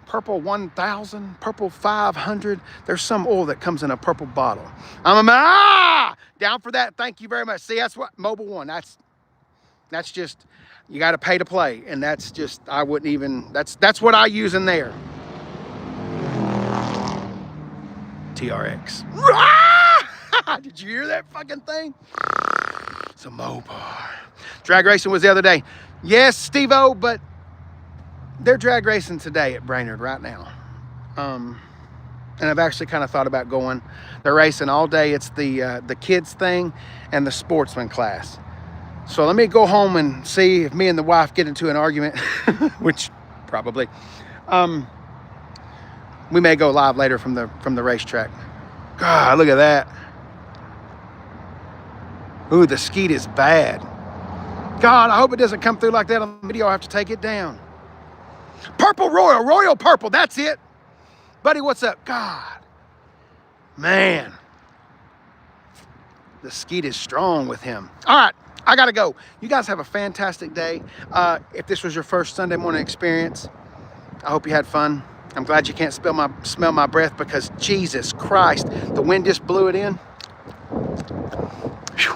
Purple 1000, Purple 500. There's some oil that comes in a purple bottle. I'm down for that. Thank you very much. See, that's what Mobile One. That's just, you got to pay to play, and that's just, I wouldn't even. That's what I use in there. TRX. Did you hear that fucking thing? It's a Mopar. Drag racing was the other day. Yes, Steve-O, but they're drag racing today at Brainerd right now. And I've actually kind of thought about going. They're racing all day. It's the kids thing and the sportsman class. So let me go home and see if me and the wife get into an argument, which probably. We may go live later from the racetrack. God, look at that. Ooh, the skeet is bad. God, I hope it doesn't come through like that on the video. I'll have to take it down. Purple Royal Purple, that's it. Buddy, what's up? God, man. The skeet is strong with him. All right, I gotta go. You guys have a fantastic day. If this was your first Sunday morning experience, I hope you had fun. I'm glad you can't smell my breath, because Jesus Christ, the wind just blew it in. Whew.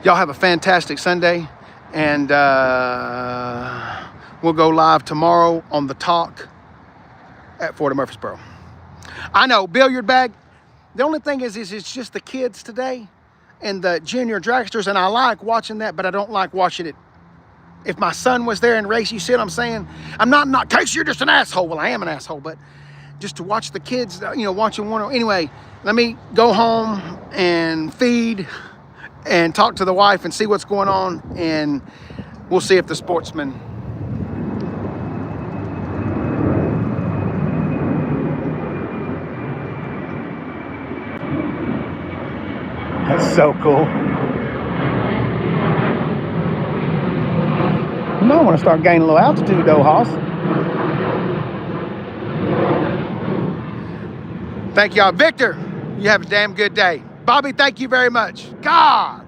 Y'all have a fantastic Sunday, and we'll go live tomorrow on the talk at Fort Murfreesboro. I know, billiard bag. The only thing is it's just the kids today and the junior dragsters, and I like watching that, but I don't like watching it. If my son was there and race, you see what I'm saying? I'm not, Casey, you're just an asshole. Well, I am an asshole, but just to watch the kids, watching one. Anyway, let me go home and feed and talk to the wife and see what's going on, and we'll see if the Sportsman. That's so cool. You might want to start gaining a little altitude though, Hoss. Thank y'all. Victor, you have a damn good day. Bobby, thank you very much. God,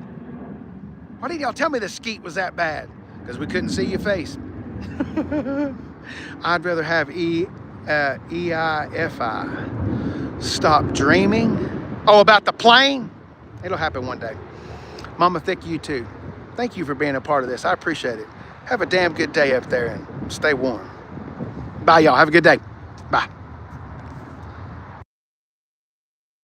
why didn't y'all tell me the skeet was that bad? Because we couldn't see your face. I'd rather have EIFI. Stop dreaming. Oh, about the plane? It'll happen one day. Mama, thank you too. Thank you for being a part of this. I appreciate it. Have a damn good day up there and stay warm. Bye, y'all. Have a good day.